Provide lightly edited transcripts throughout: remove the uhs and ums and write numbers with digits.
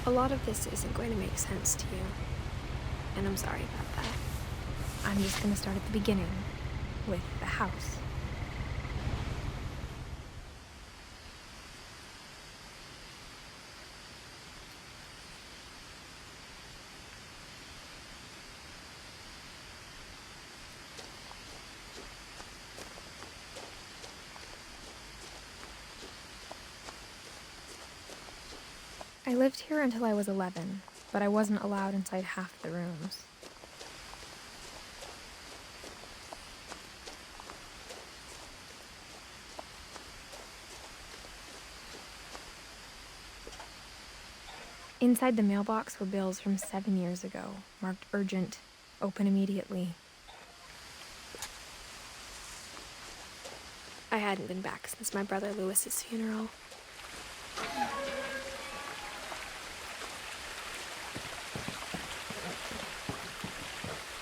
A lot of this isn't going to make sense to you, and I'm sorry about that. I'm just going to start at the beginning, with the house. I lived here until I was 11, but I wasn't allowed inside half the rooms. Inside the mailbox were bills from 7 years ago, marked urgent, open immediately. I hadn't been back since my brother Lewis's funeral.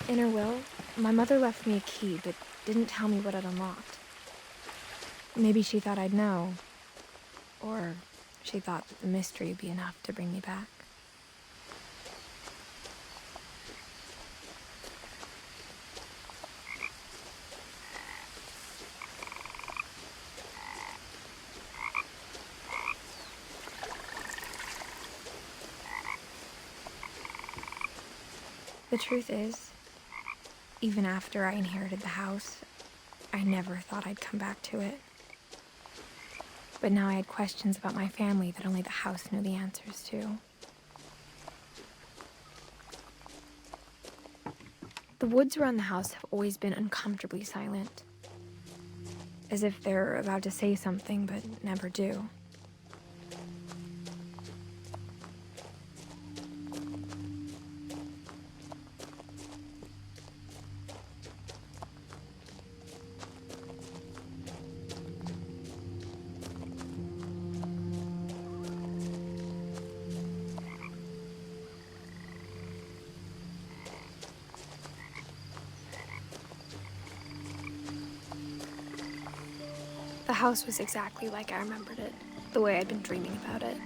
In her will, my mother left me a key, but didn't tell me what it unlocked. Maybe she thought I'd know, or she thought that the mystery would be enough to bring me back. The truth is, even after I inherited the house, I never thought I'd come back to it. But now I had questions about my family that only the house knew the answers to. The woods around the house have always been uncomfortably silent, as if they're about to say something but never do. The house was exactly like I remembered it, the way I'd been dreaming about it.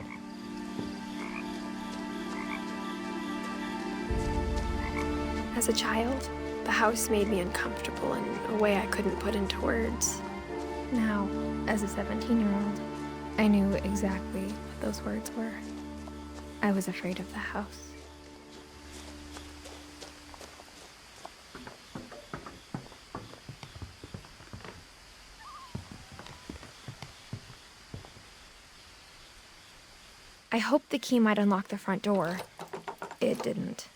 As a child, the house made me uncomfortable in a way I couldn't put into words. Now, as a 17-year-old, I knew exactly what those words were. I was afraid of the house. I hoped the key might unlock the front door. It didn't.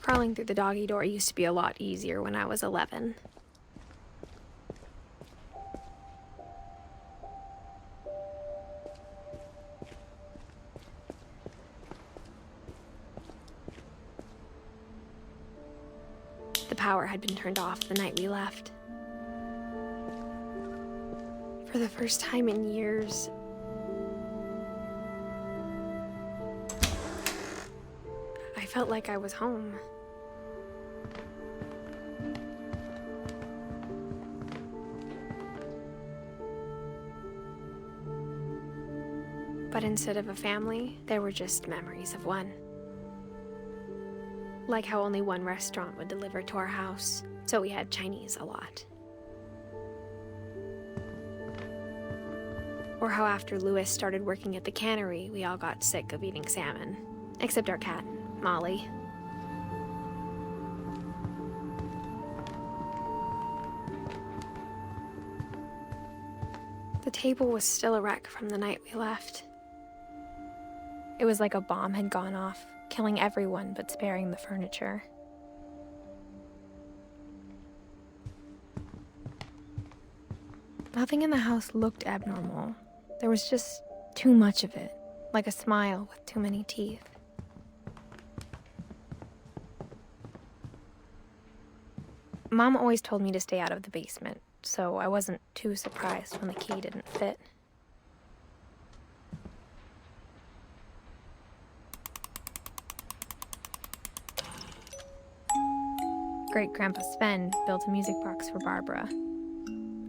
Crawling through the doggy door used to be a lot easier when I was 11. The power had been turned off the night we left. For the first time in years, I felt like I was home. But instead of a family, there were just memories of one. Like how only one restaurant would deliver to our house, so we had Chinese a lot. Or how after Lewis started working at the cannery, we all got sick of eating salmon, except our cat, Molly. The table was still a wreck from the night we left. It was like a bomb had gone off, killing everyone but sparing the furniture. Nothing in the house looked abnormal. There was just too much of it, like a smile with too many teeth. Mom always told me to stay out of the basement, so I wasn't too surprised when the key didn't fit. Great-Grandpa Sven built a music box for Barbara,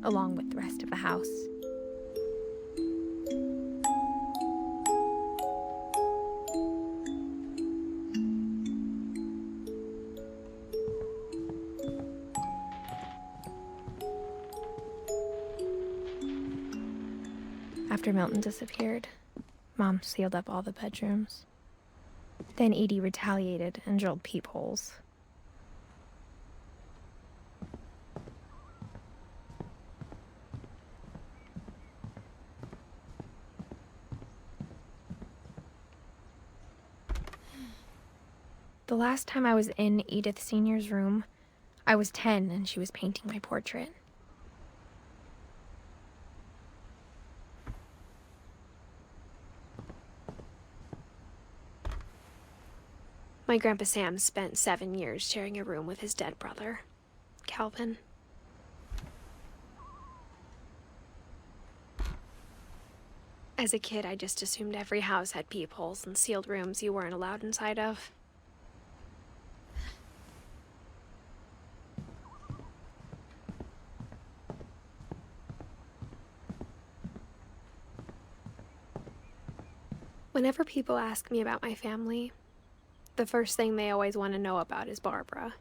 along with the rest of the house. After Milton disappeared, Mom sealed up all the bedrooms. Then Edie retaliated and drilled peepholes. The last time I was in Edith Sr.'s room, I was 10 and she was painting my portrait. My Grandpa Sam spent 7 years sharing a room with his dead brother, Calvin. As a kid, I just assumed every house had peepholes and sealed rooms you weren't allowed inside of. Whenever people ask me about my family, the first thing they always want to know about is Barbara.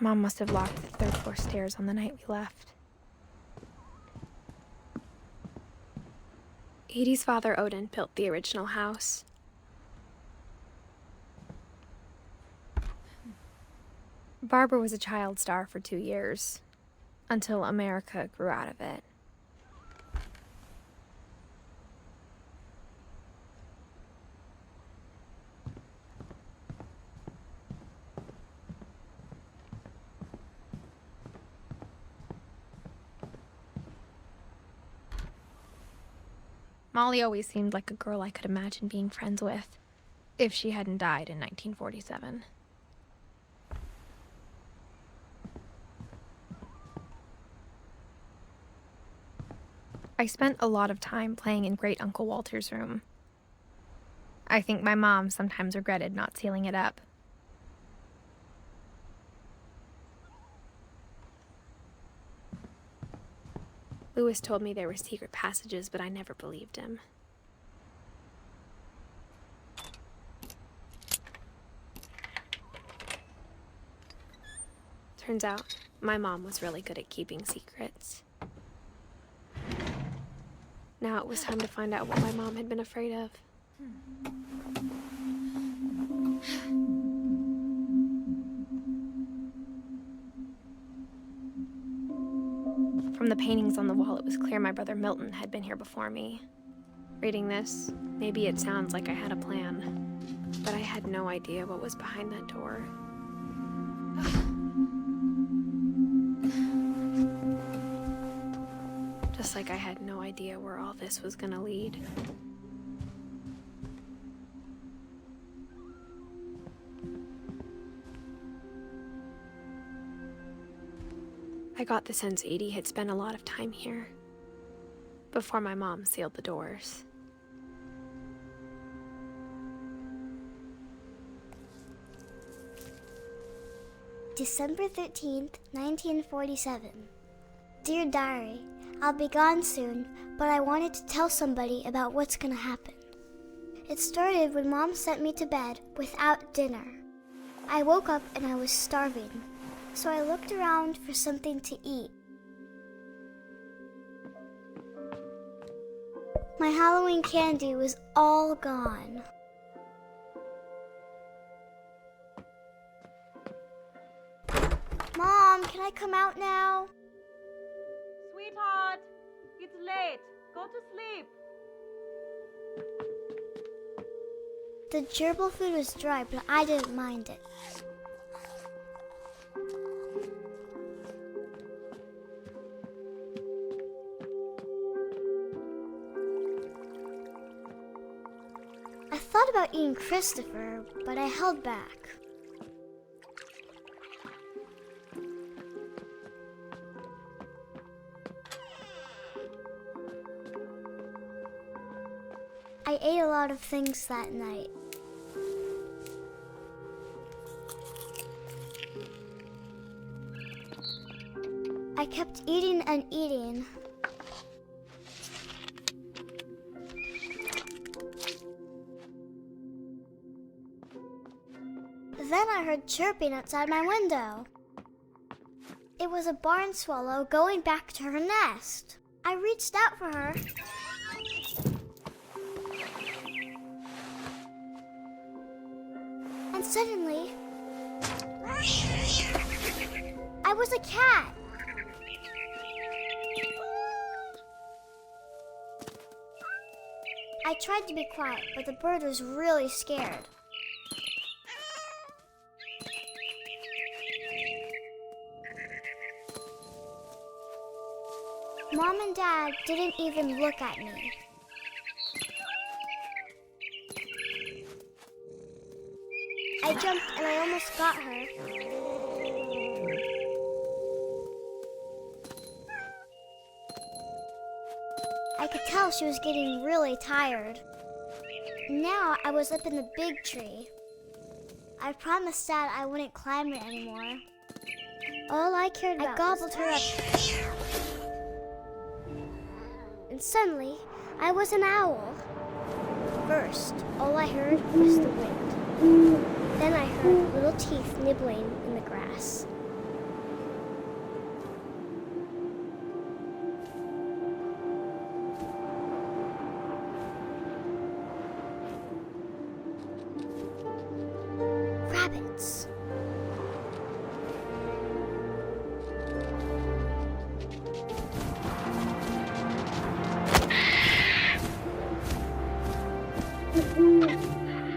Mom must have locked the third-floor stairs on the night we left. Edie's father, Odin, built the original house. Barbara was a child star for 2 years, until America grew out of it. Molly always seemed like a girl I could imagine being friends with, if she hadn't died in 1947. I spent a lot of time playing in Great Uncle Walter's room. I think my mom sometimes regretted not sealing it up. Lewis told me there were secret passages, but I never believed him. Turns out, my mom was really good at keeping secrets. Now it was time to find out what my mom had been afraid of. From the paintings on the wall, it was clear my brother Milton had been here before me. Reading this, maybe it sounds like I had a plan, but I had no idea what was behind that door. Just like I had no idea where all this was gonna lead. I got the sense Edie had spent a lot of time here, before my mom sealed the doors. December 13th, 1947. Dear Diary, I'll be gone soon, but I wanted to tell somebody about what's gonna happen. It started when Mom sent me to bed without dinner. I woke up and I was starving, so I looked around for something to eat. My Halloween candy was all gone. Mom, can I come out now? Sweetheart, it's late. Go to sleep. The gerbil food was dry, but I didn't mind it. I thought about eating Christopher, but I held back. I ate a lot of things that night. I kept eating and eating. Then I heard chirping outside my window. It was a barn swallow going back to her nest. I reached out for her. And suddenly, I was a cat. I tried to be quiet, but the bird was really scared. Mom and Dad didn't even look at me. I jumped and I almost got her. I could tell she was getting really tired. Now I was up in the big tree. I promised Dad I wouldn't climb it anymore. All I cared about, I gobbled her up. And suddenly, I was an owl. First, all I heard was the wind. Then I heard little teeth nibbling in the grass. Rabbits.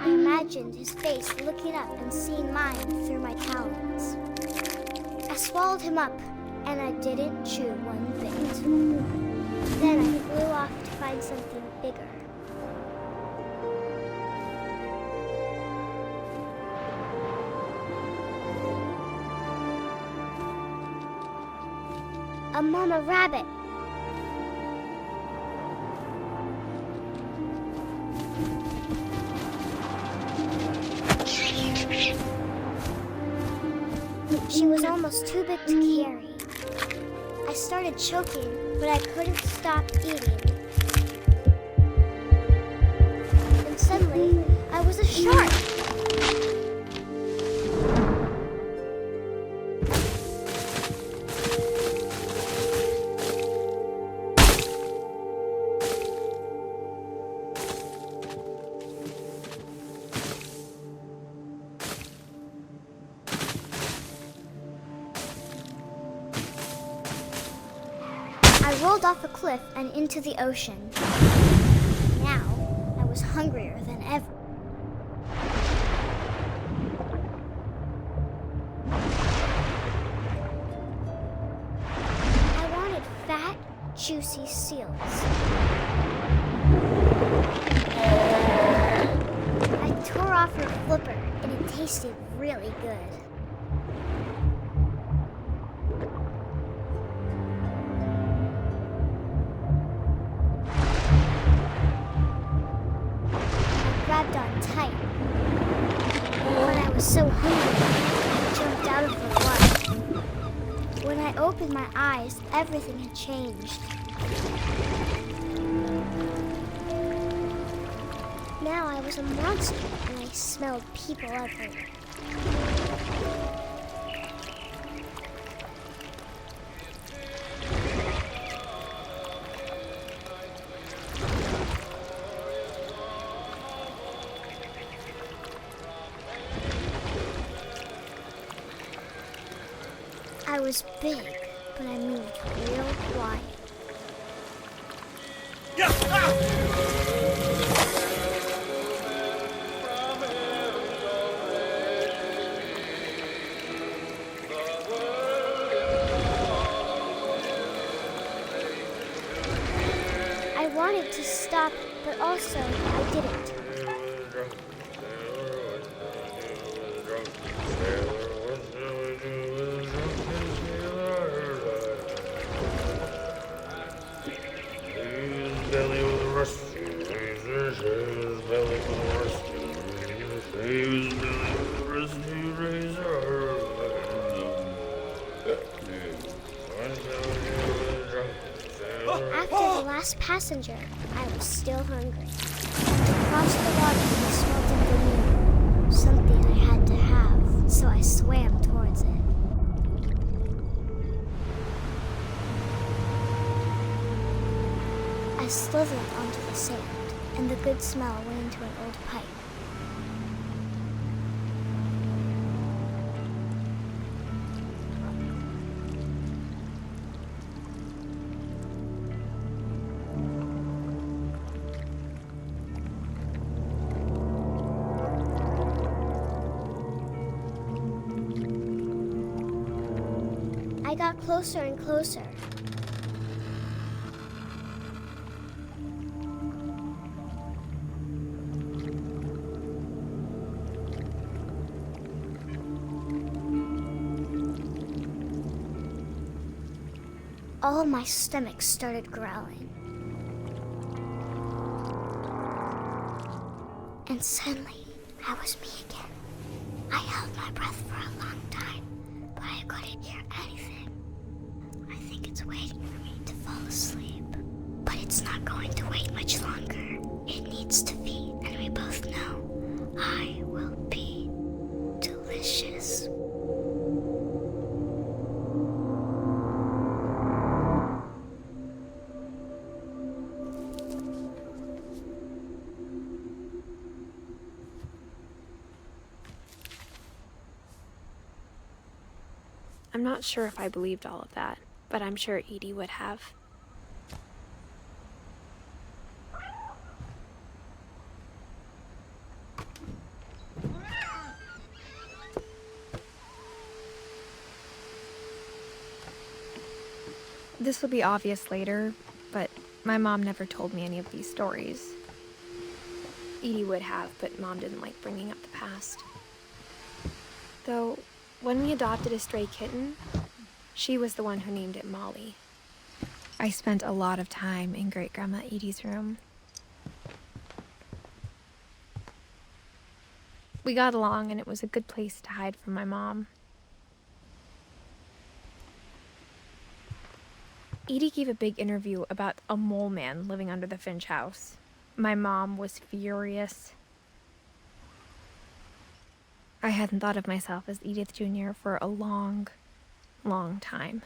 I imagined his face looking up and seeing mine through my talons. I swallowed him up, and I didn't chew one bit. Then I flew off to find something bigger. A mama rabbit. She was almost too big to carry. I started choking, but I couldn't stop eating. And suddenly, I was a shark. I rolled off a cliff and into the ocean. Now, I was hungrier than ever. I wanted fat, juicy seals. I tore off her flipper, and it tasted really good. Grabbed on tight. When I was so hungry, I jumped out of the water. When I opened my eyes, everything had changed. Now I was a monster, and I smelled people everywhere. I was big, but I moved real quiet. I wanted to stop, but also I didn't. Belly with a rusty razor. After the last passenger, I was still hungry. Across the water, we smelled of the moon, something I had to have, so I swam towards it. I slithered onto the sand, and the good smell went into an old pipe. I got closer and closer. All my stomach started growling. And suddenly, I was me again. I held my breath for a long time, but I couldn't hear anything. I think it's waiting for me to fall asleep. But it's not going to wait much longer. It needs to feed, and we both know I will be delicious. I'm not sure if I believed all of that, but I'm sure Edie would have. This will be obvious later, but my mom never told me any of these stories. Edie would have, but Mom didn't like bringing up the past. Though, when we adopted a stray kitten, she was the one who named it Molly. I spent a lot of time in Great-Grandma Edie's room. We got along, and it was a good place to hide from my mom. Edie gave a big interview about a mole man living under the Finch house. My mom was furious. I hadn't thought of myself as Edith Jr. for a long, long time.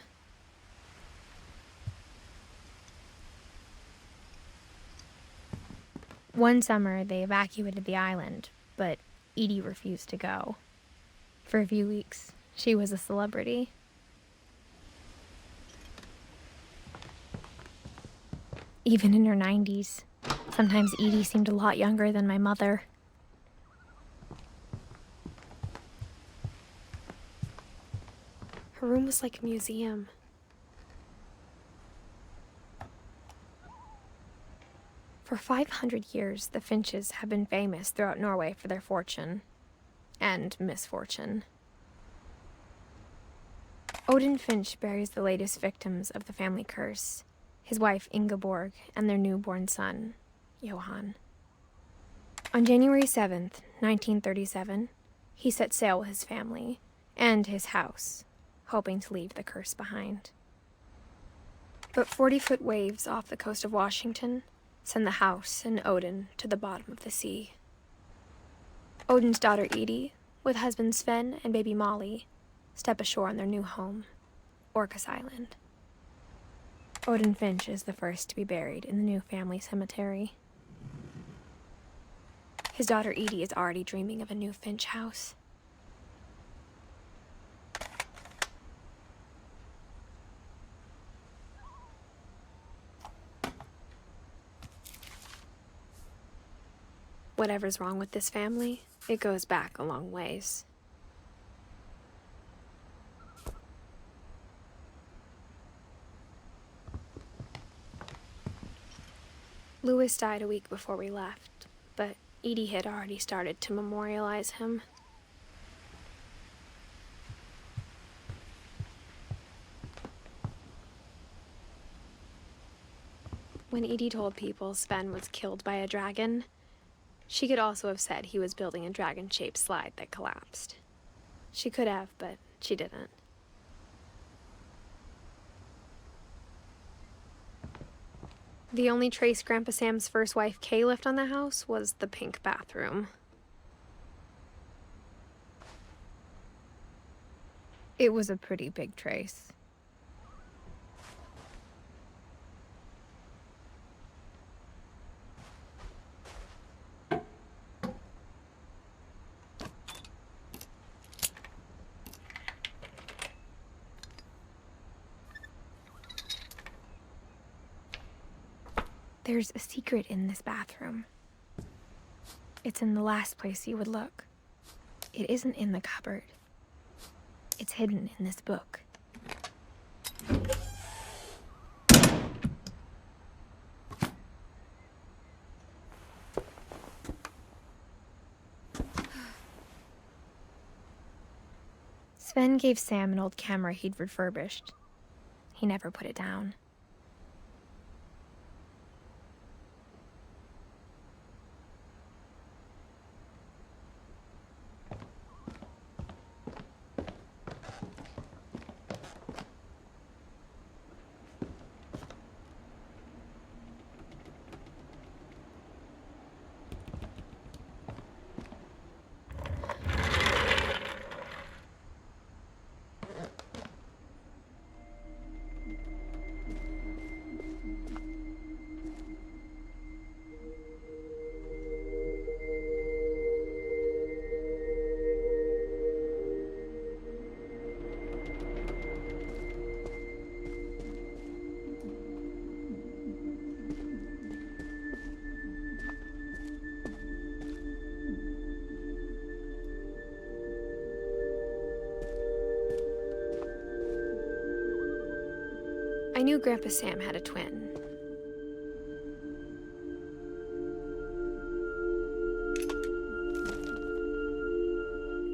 One summer, they evacuated the island, but Edie refused to go. For a few weeks, she was a celebrity. Even in her 90s, sometimes Edie seemed a lot younger than my mother. Her room was like a museum. For 500 years, the Finches have been famous throughout Norway for their fortune and misfortune. Odin Finch buries the latest victims of the family curse, his wife Ingeborg and their newborn son, Johan. On January 7th, 1937, he set sail with his family and his house, hoping to leave the curse behind. But 40-foot waves off the coast of Washington send the house and Odin to the bottom of the sea. Odin's daughter Edie, with husband Sven and baby Molly, step ashore on their new home, Orcas Island. Odin Finch is the first to be buried in the new family cemetery. His daughter Edie is already dreaming of a new Finch house. Whatever's wrong with this family, it goes back a long ways. Louis died a week before we left, but Edie had already started to memorialize him. When Edie told people Sven was killed by a dragon, She could also have said he was building a dragon-shaped slide that collapsed. She could have, but she didn't. The only trace Grandpa Sam's first wife, Kay, left on the house was the pink bathroom. It was a pretty big trace. There's a secret in this bathroom. It's in the last place you would look. It isn't in the cupboard. It's hidden in this book. Sven gave Sam an old camera he'd refurbished. He never put it down. I knew Grandpa Sam had a twin.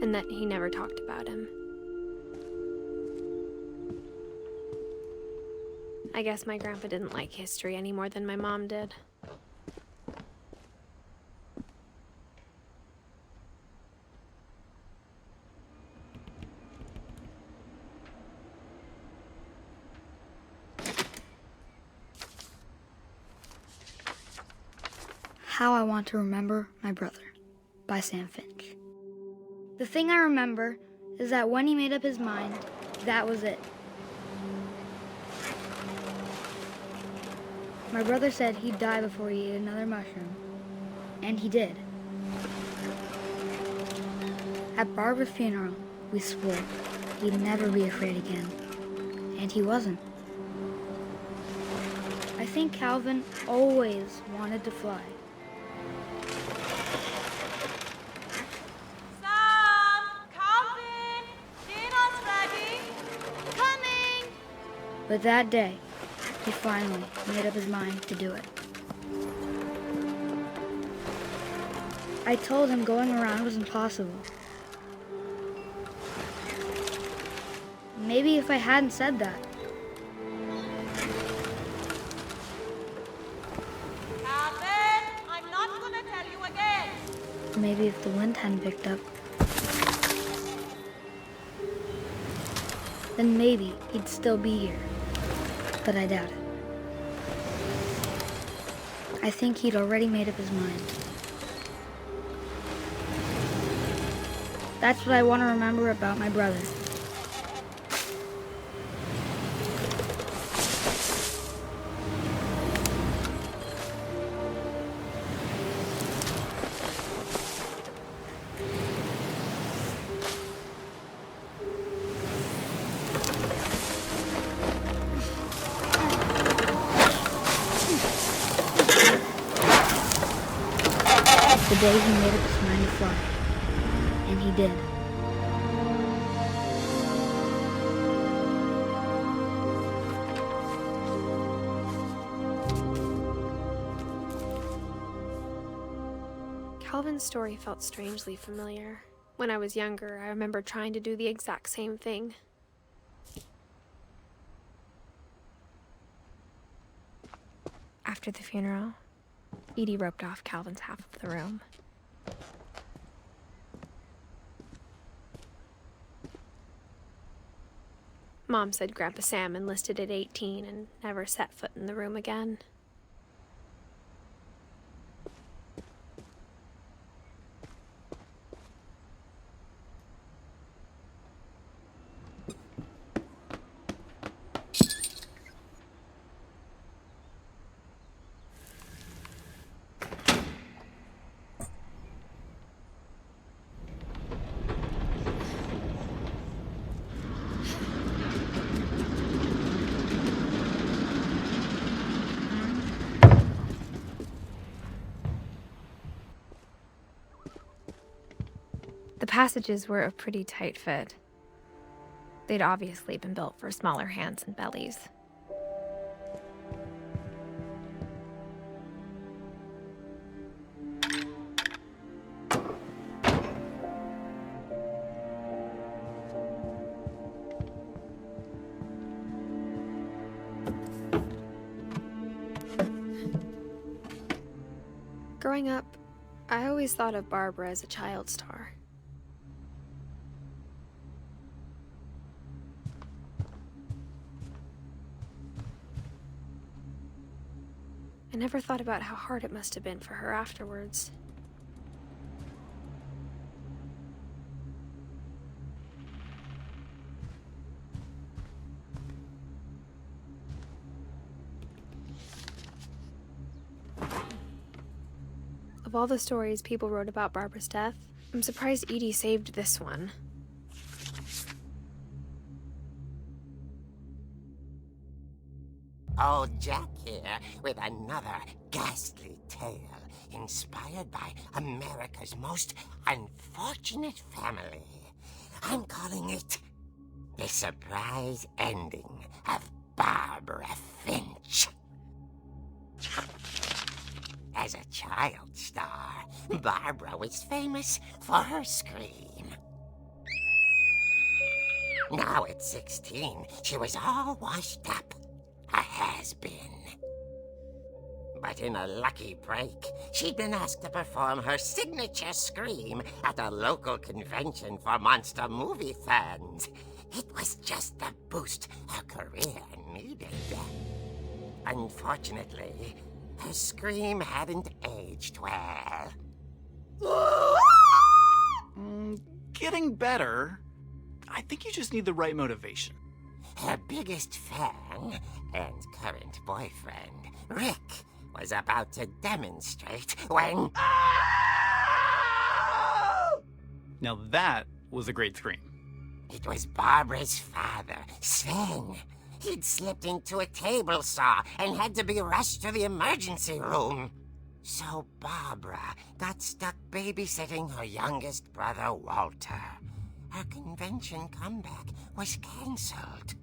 And that he never talked about him. I guess my grandpa didn't like history any more than my mom did. How I Want to Remember My Brother by Sam Finch. The thing I remember is that when he made up his mind, that was it. My brother said he'd die before he ate another mushroom, and he did. At Barbara's funeral, we swore he'd never be afraid again, and he wasn't. I think Calvin always wanted to fly. But that day, he finally made up his mind to do it. I told him going around was impossible. Maybe if I hadn't said that. Calvin, I'm not gonna tell you again. Maybe if the wind hadn't picked up. Then maybe he'd still be here. But I doubt it. I think he'd already made up his mind. That's what I want to remember about my brother. The day he made up his mind to fly. And he did. Calvin's story felt strangely familiar. When I was younger, I remember trying to do the exact same thing. After the funeral, Edie roped off Calvin's half of the room. Mom said Grandpa Sam enlisted at 18 and never set foot in the room again. The passages were a pretty tight fit. They'd obviously been built for smaller hands and bellies. Growing up, I always thought of Barbara as a child star. I never thought about how hard it must have been for her afterwards. Of all the stories people wrote about Barbara's death, I'm surprised Edie saved this one. Old Jack here with another ghastly tale inspired by America's most unfortunate family. I'm calling it The Surprise Ending of Barbara Finch. As a child star, Barbara was famous for her scream. Now at 16, she was all washed up. A has-been. But in a lucky break, she'd been asked to perform her signature scream at a local convention for monster movie fans. It was just the boost her career needed. Unfortunately, her scream hadn't aged well. Getting better. I think you just need the right motivation. Her biggest fan and current boyfriend, Rick, was about to demonstrate when... Now that was a great scream. It was Barbara's father, Sven. He'd slipped into a table saw and had to be rushed to the emergency room. So Barbara got stuck babysitting her youngest brother, Walter. Her convention comeback was cancelled.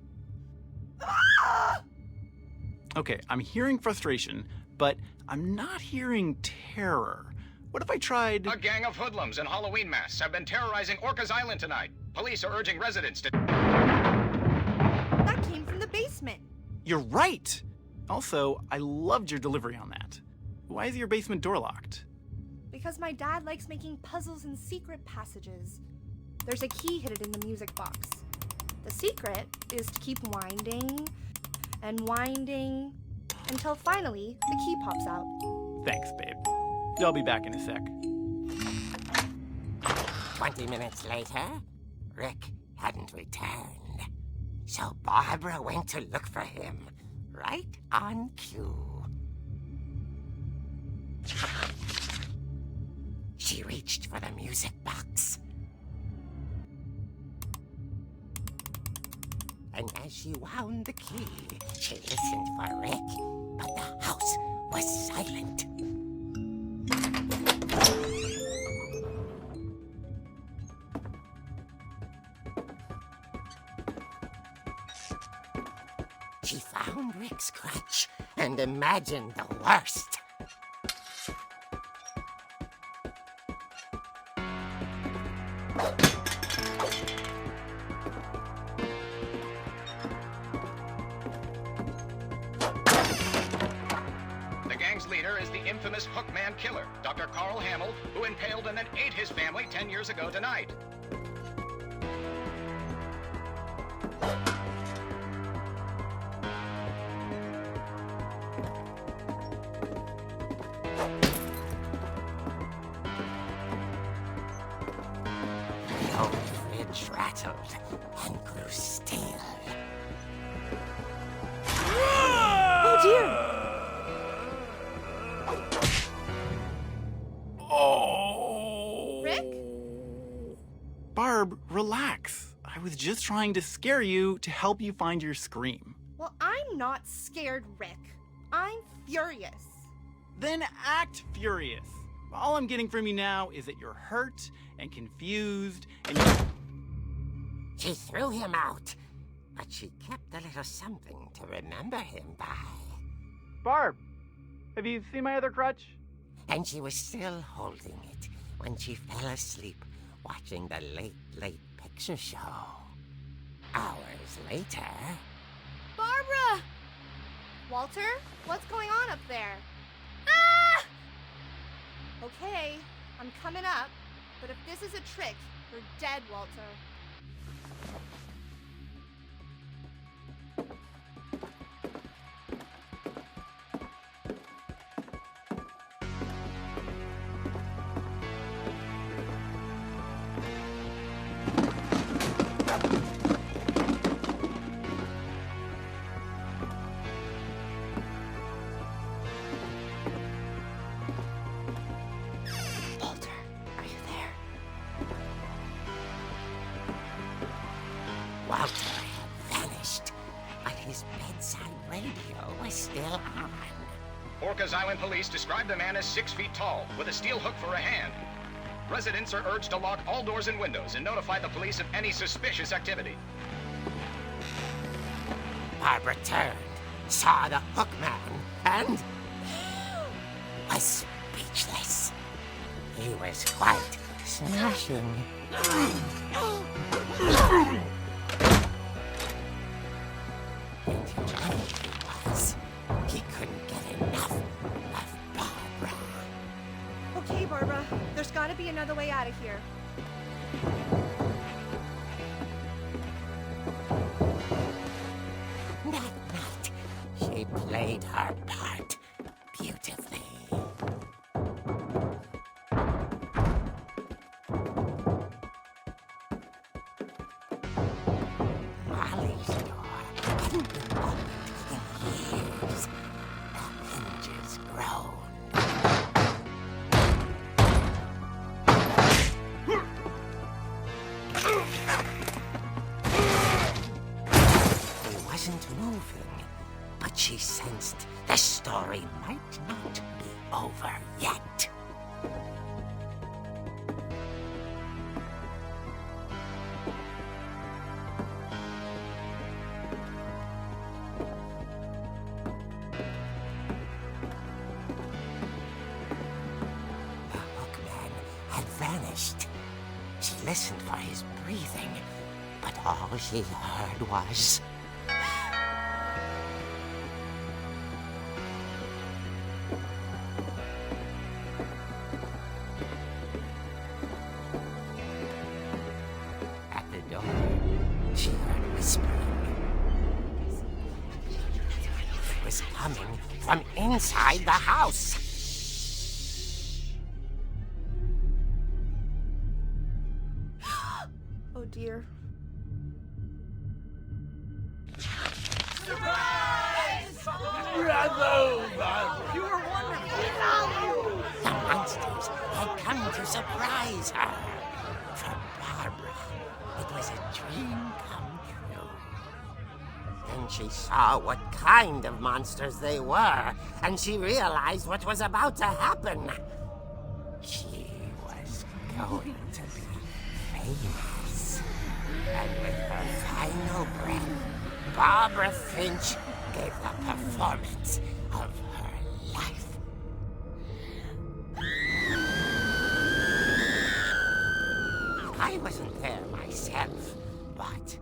Okay, I'm hearing frustration, but I'm not hearing terror. What if I tried... A gang of hoodlums in Halloween masks have been terrorizing Orcas Island tonight. Police are urging residents to... That came from the basement. You're right! Also, I loved your delivery on that. Why is your basement door locked? Because my dad likes making puzzles and secret passages. There's a key hidden in the music box. The secret is to keep winding and winding until finally the key pops out. Thanks, babe. I'll be back in a sec. 20 minutes later, Rick hadn't returned. So Barbara went to look for him, right on cue. She reached for the music box. And as she wound the key, she listened for Rick, but the house was silent. She found Rick's crutch and imagined the worst. The gang's leader is the infamous Hookman killer, Dr. Carl Hamill, who impaled and then ate his family 10 years ago tonight. old fridge rattled and grew still. Oh dear! Oh! Rick? Barb, relax. I was just trying to scare you to help you find your scream. Well, I'm not scared, Rick. I'm furious. Then act furious. All I'm getting from you now is that you're hurt and confused and you... She threw him out, but she kept a little something to remember him by. Barb, have you seen my other crutch? And she was still holding it when she fell asleep watching the late picture show. Hours later... Barbara! Walter, what's going on up there? Ah! Okay, I'm coming up, but if this is a trick, you're dead, Walter. Walter, are you there? Walter had vanished, but his bedside radio was still on. Orcas Island police describe the man as 6 feet tall, with a steel hook for a hand. Residents are urged to lock all doors and windows and notify the police of any suspicious activity. Barbara turned, saw the hook man, and was speechless. He was quite smashing. And he was. He couldn't get enough of Barbara. Okay, Barbara, there's gotta be another way out of here. That night, she played her part beautifully. Molly's door hadn't been opened in years. The hinges groaned. He wasn't moving, but she sensed the story might not be over yet. The hookman had vanished. She listened for his breathing, but all she heard was... At the door, she heard whispering. It was coming from inside the house. Oh dear. The monsters had come to surprise her. For Barbara, it was a dream come true. Then she saw what kind of monsters they were, and she realized what was about to happen. She was going to be famous. And with her final breath, Barbara Finch gave the performance of her life. I wasn't there myself, but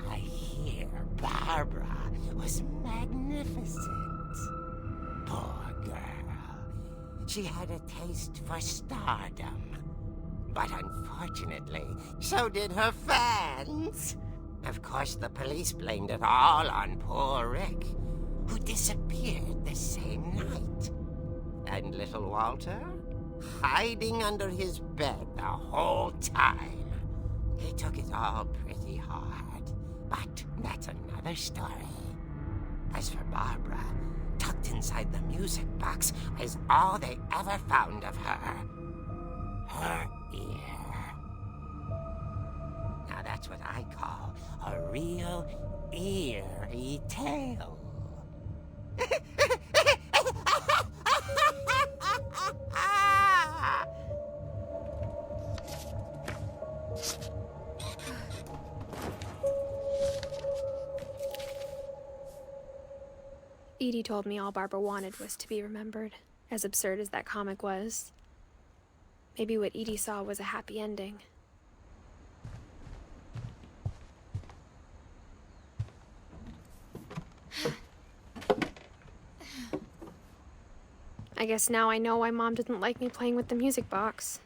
I hear Barbara was magnificent. Poor girl. She had a taste for stardom. But unfortunately, so did her fans. Of course, the police blamed it all on poor Rick, who disappeared the same night. And little Walter? Hiding under his bed the whole time. He took it all pretty hard, but that's another story. As for Barbara, tucked inside the music box was all they ever found of her. Her ear. Now that's what I call a real eerie tale. Edie told me all Barbara wanted was to be remembered, as absurd as that comic was. Maybe what Edie saw was a happy ending. I guess now I know why Mom didn't like me playing with the music box.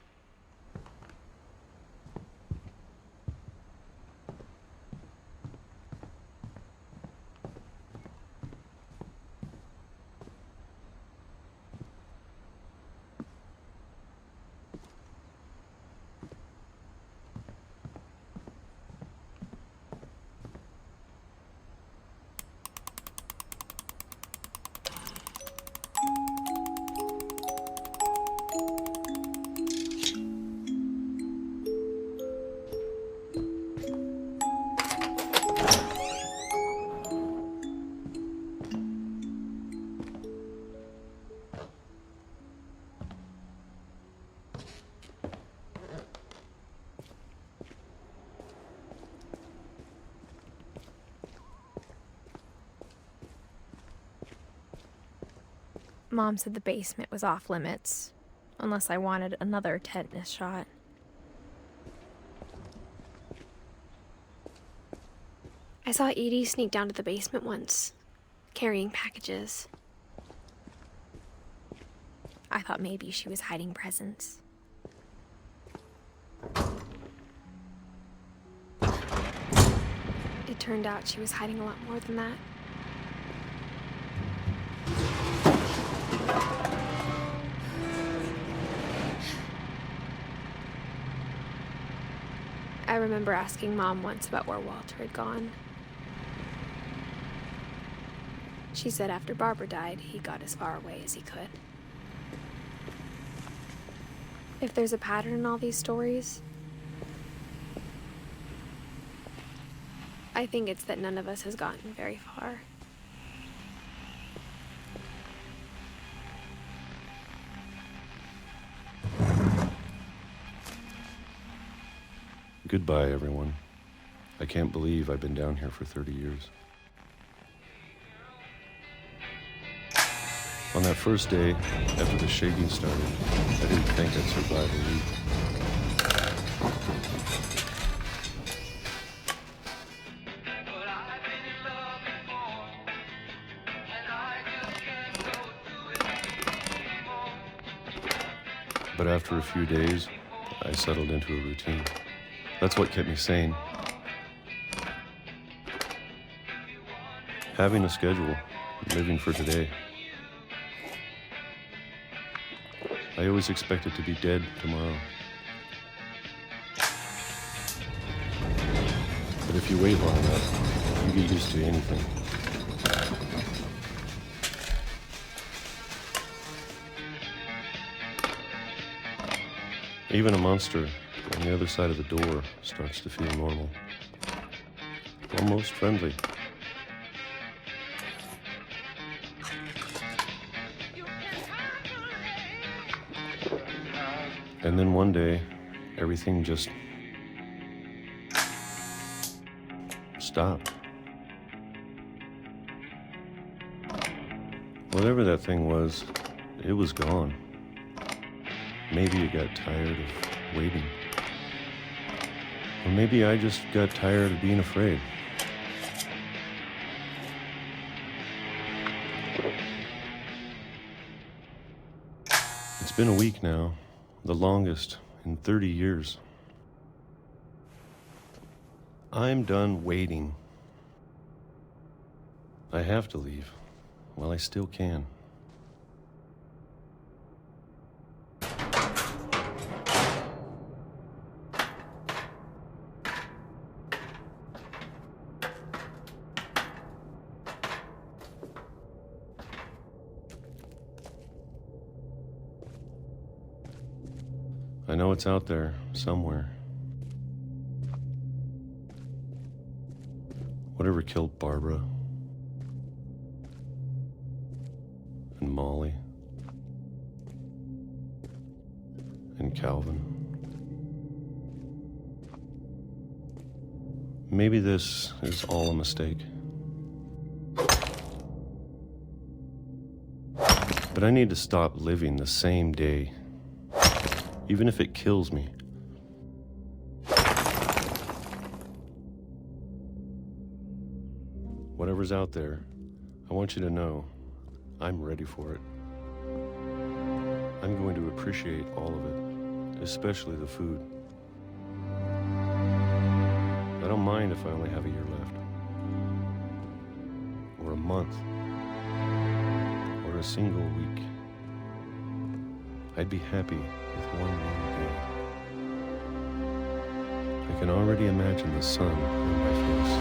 Mom said the basement was off limits, unless I wanted another tetanus shot. I saw Edie sneak down to the basement once, carrying packages. I thought maybe she was hiding presents. It turned out she was hiding a lot more than that. I remember asking Mom once about where Walter had gone. She said after Barbara died, he got as far away as he could. If there's a pattern in all these stories, I think it's that none of us has gotten very far. Goodbye, everyone. I can't believe I've been down here for 30 years. On that first day, after the shaking started, I didn't think I'd survive a week. But after a few days, I settled into a routine. That's what kept me sane. Having a schedule, living for today. I always expected to be dead tomorrow. But if you wait long enough, you get used to anything. Even a monster on the other side of the door starts to feel normal. Almost friendly. And then one day, everything just stopped. Whatever that thing was, it was gone. Maybe it got tired of waiting. Or maybe I just got tired of being afraid. It's been a week now, the longest in 30 years. I'm done waiting. I have to leave while I still can. it's out there somewhere. Whatever killed Barbara and Molly and Calvin. Maybe this is all a mistake. But I need to stop living the same day, even if it kills me. Whatever's out there, I want you to know I'm ready for it. I'm going to appreciate all of it, especially the food. I don't mind if I only have a year left, or a month, or a single week. I'd be happy with one more day. I can already imagine the sun on my face.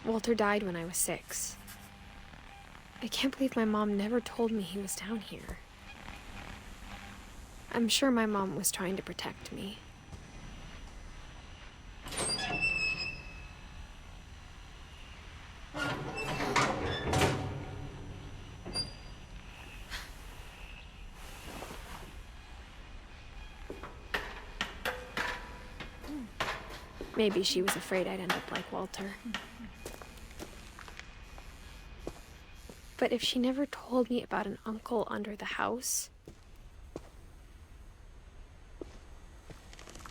Walter died when I was 6. I can't believe my mom never told me he was down here. I'm sure my mom was trying to protect me. Maybe she was afraid I'd end up like Walter. But if she never told me about an uncle under the house,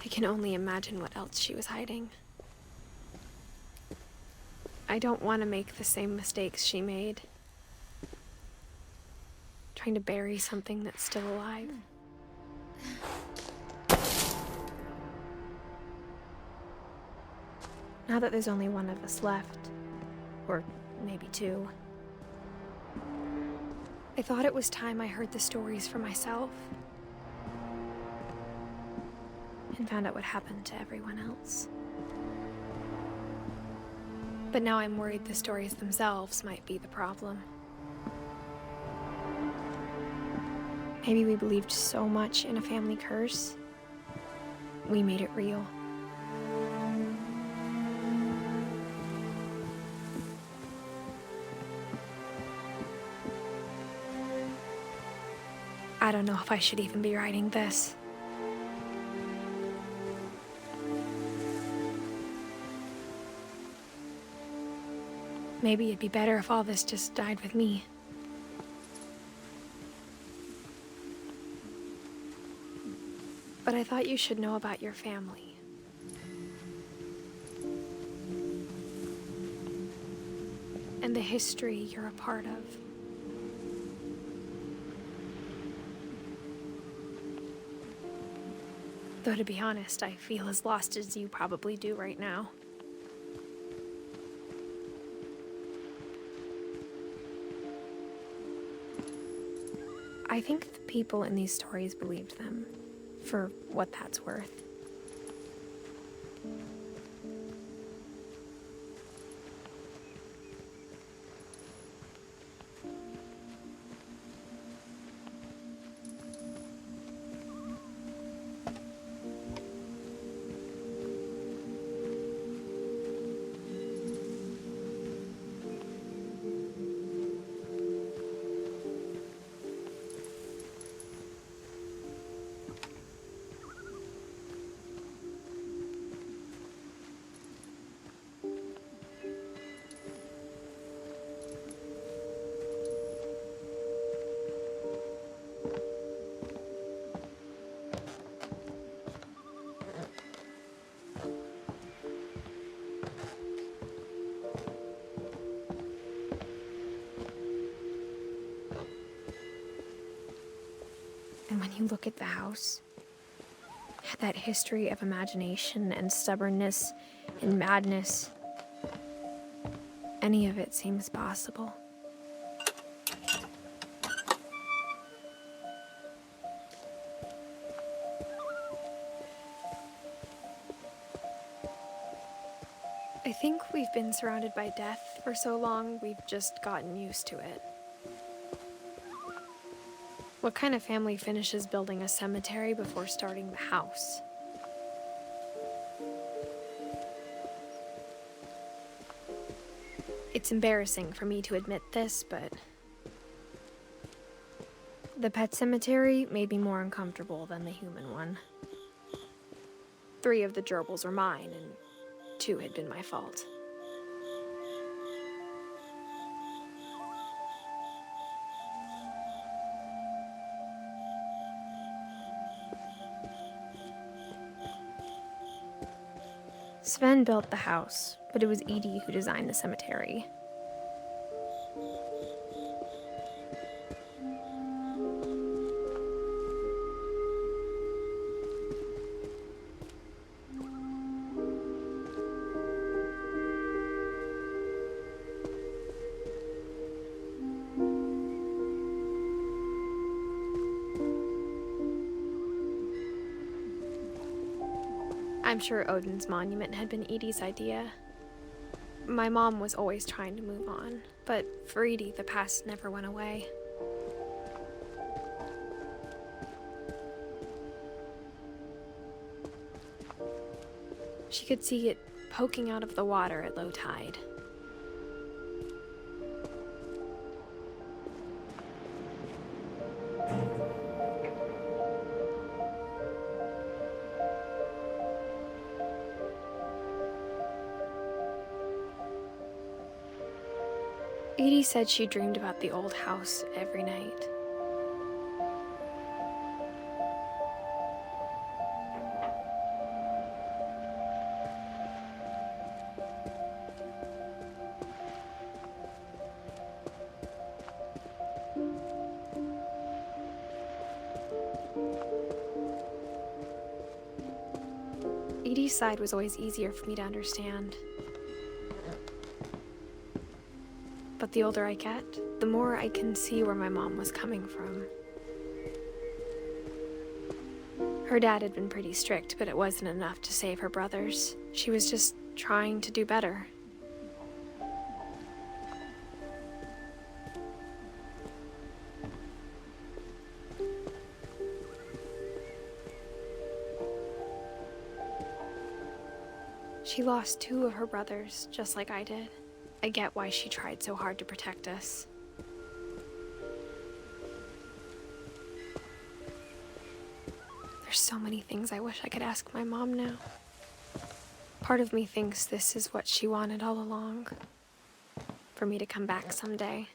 I can only imagine what else she was hiding. I don't want to make the same mistakes she made. Trying to bury something that's still alive. Now that there's only one of us left, or maybe 2, I thought it was time I heard the stories for myself and found out what happened to everyone else. But now I'm worried the stories themselves might be the problem. Maybe we believed so much in a family curse, we made it real. I don't know if I should even be writing this. Maybe it'd be better if all this just died with me. But I thought you should know about your family. And the history you're a part of. Though to be honest, I feel as lost as you probably do right now. I think the people in these stories believed them, for what that's worth. And when you look at the house, that history of imagination and stubbornness and madness, any of it seems possible. I think we've been surrounded by death for so long, we've just gotten used to it. What kind of family finishes building a cemetery before starting the house? It's embarrassing for me to admit this, but the pet cemetery made me more uncomfortable than the human one. 3 of the gerbils were mine, and 2 had been my fault. Sven built the house, but it was Edie who designed the cemetery. I'm sure Odin's monument had been Edie's idea. My mom was always trying to move on, but for Edie, the past never went away. She could see it poking out of the water at low tide. Edie said she dreamed about the old house every night. Edie's side was always easier for me to understand. But the older I get, the more I can see where my mom was coming from. Her dad had been pretty strict, but it wasn't enough to save her brothers. She was just trying to do better. She lost 2 of her brothers, just like I did. I get why she tried so hard to protect us. There's so many things I wish I could ask my mom now. Part of me thinks this is what she wanted all along. For me to come back someday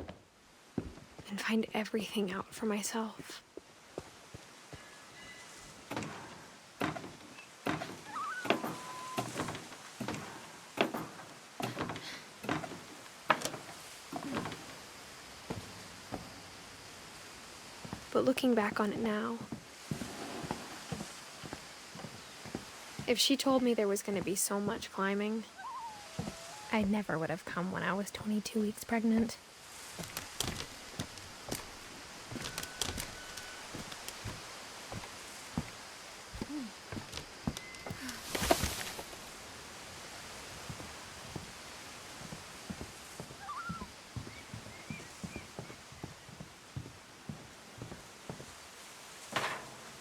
and find everything out for myself. But looking back on it now, if she told me there was going to be so much climbing, I never would have come when I was 22 weeks pregnant.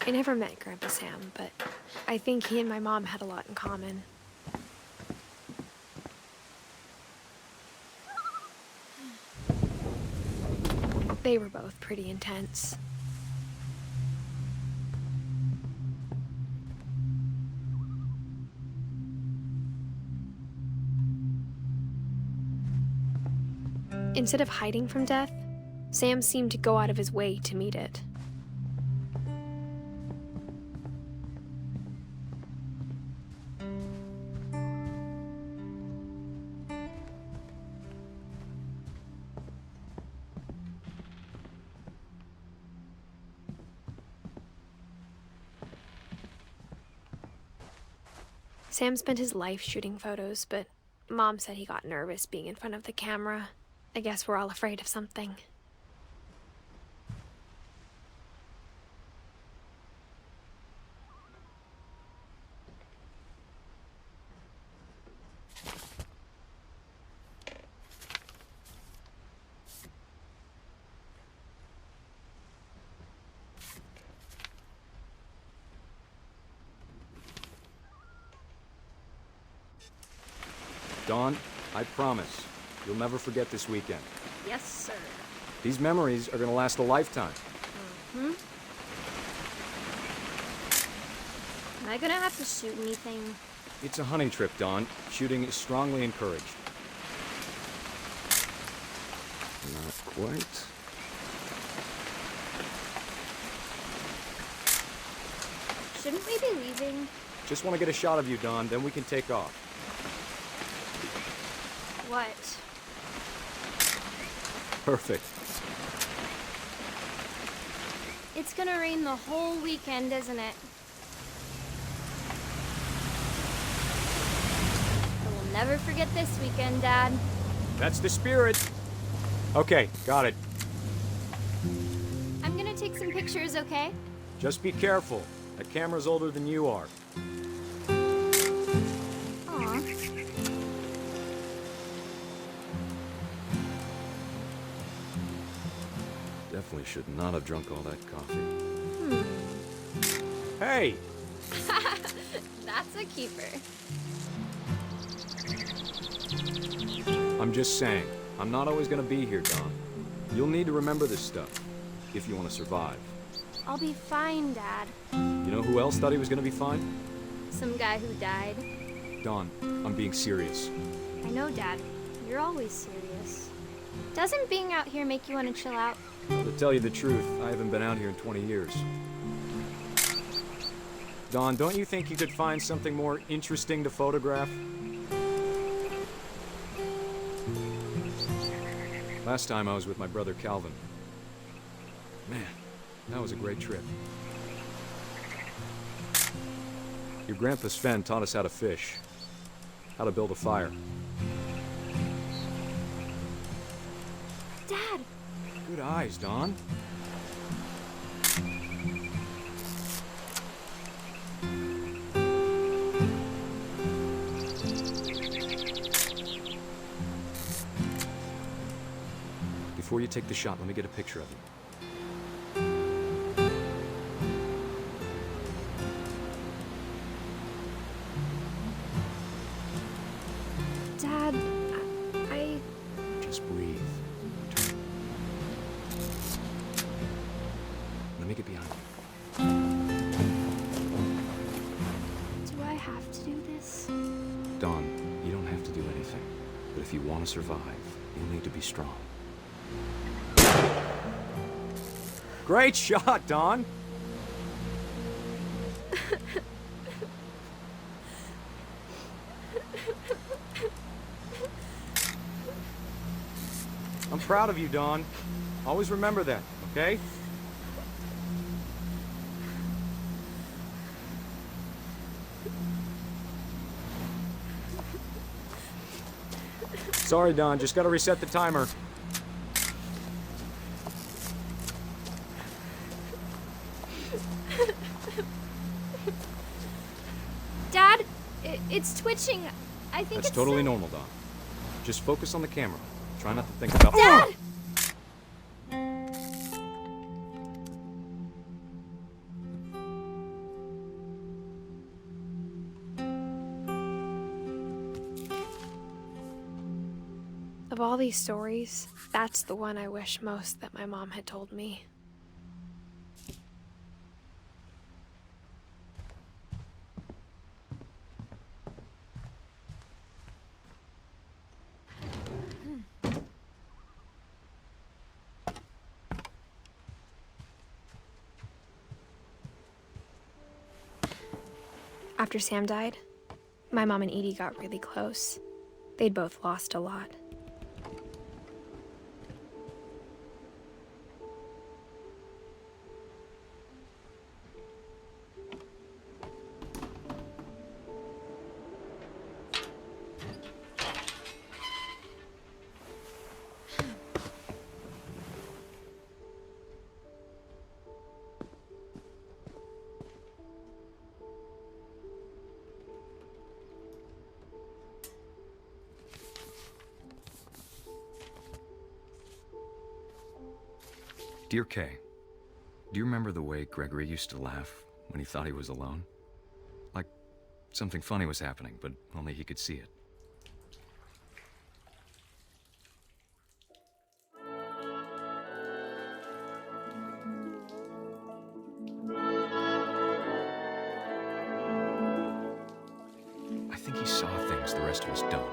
I never met Grandpa Sam, but I think he and my mom had a lot in common. They were both pretty intense. Instead of hiding from death, Sam seemed to go out of his way to meet it. Sam spent his life shooting photos, but Mom said he got nervous being in front of the camera. I guess we're all afraid of something. Dawn, I promise, you'll never forget this weekend. Yes, sir. These memories are gonna last a lifetime. Am I gonna have to shoot anything? It's a hunting trip, Dawn. Shooting is strongly encouraged. Not quite. Shouldn't we be leaving? Just want to get a shot of you, Dawn, then we can take off. What? Perfect. It's gonna rain the whole weekend, isn't it? I will never forget this weekend, Dad. That's the spirit. Okay, got it. I'm gonna take some pictures, okay? Just be careful. That camera's older than you are. Aw. Definitely should not have drunk all that coffee. Hey! That's a keeper. I'm just saying, I'm not always gonna be here, Dawn. You'll need to remember this stuff, if you want to survive. I'll be fine, Dad. You know who else thought he was gonna be fine? Some guy who died. Dawn, I'm being serious. I know, Dad. You're always serious. Doesn't being out here make you want to chill out? To tell you the truth, I haven't been out here in 20 years. Dawn, don't you think you could find something more interesting to photograph? Last time I was with my brother Calvin. Man, that was a great trip. Your grandpa Sven taught us how to fish, how to build a fire. Dad! Good eyes, Dawn. Before you take the shot, let me get a picture of you. Dad, I... Just breathe. Let me get behind you. Do I have to do this? Dawn, you don't have to do anything. But if you want to survive, you'll need to be strong. Great shot, Dawn! I'm proud of you, Dawn. Always remember that, okay? Sorry, Dawn. Just gotta reset the timer. Dad, it's twitching. I think That's it's totally sick. normal, Dawn. Just focus on the camera. Try not to think about... Dad! Of all these stories, that's the one I wish most that my mom had told me. After Sam died, my mom and Edie got really close. They'd both lost a lot. Dear Kay, do you remember the way Gregory used to laugh when he thought he was alone? Like something funny was happening, but only he could see it. as the rest of us don't.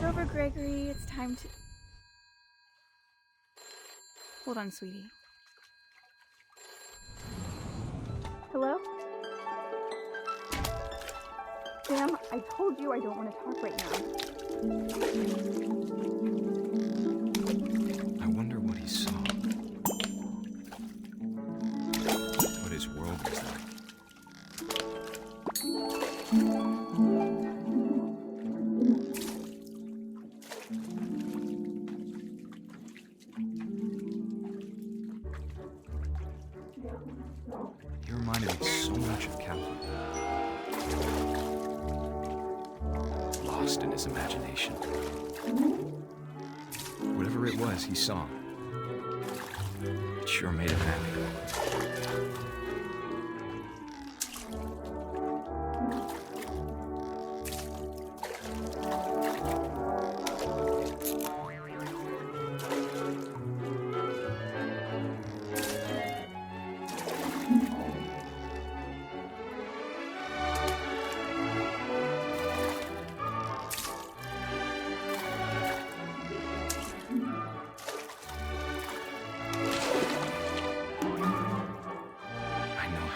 Over, Gregory. It's time to... Hold on, sweetie. Hello? Sam, I told you I don't want to talk right now. I wonder what he saw. What his world was like. He reminded me so much of Calvin. Lost in his imagination. Whatever it was he saw, it sure made him happy.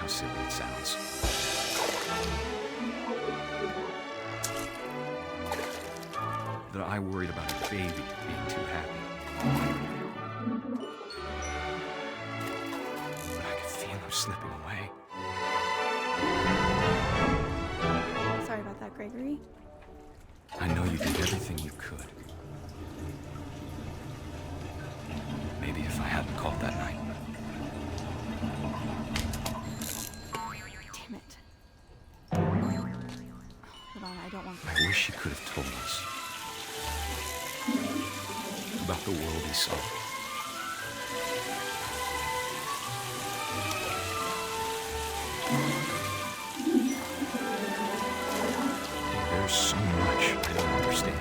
How silly it sounds. That I worried about a baby being too happy. But I could feel him slipping away. Sorry about that, Gregory. I know you did everything you could. Maybe if I hadn't called that night. Damn it. Hold on, I don't want... I wish he could have told us about the world he saw. There's so much I don't understand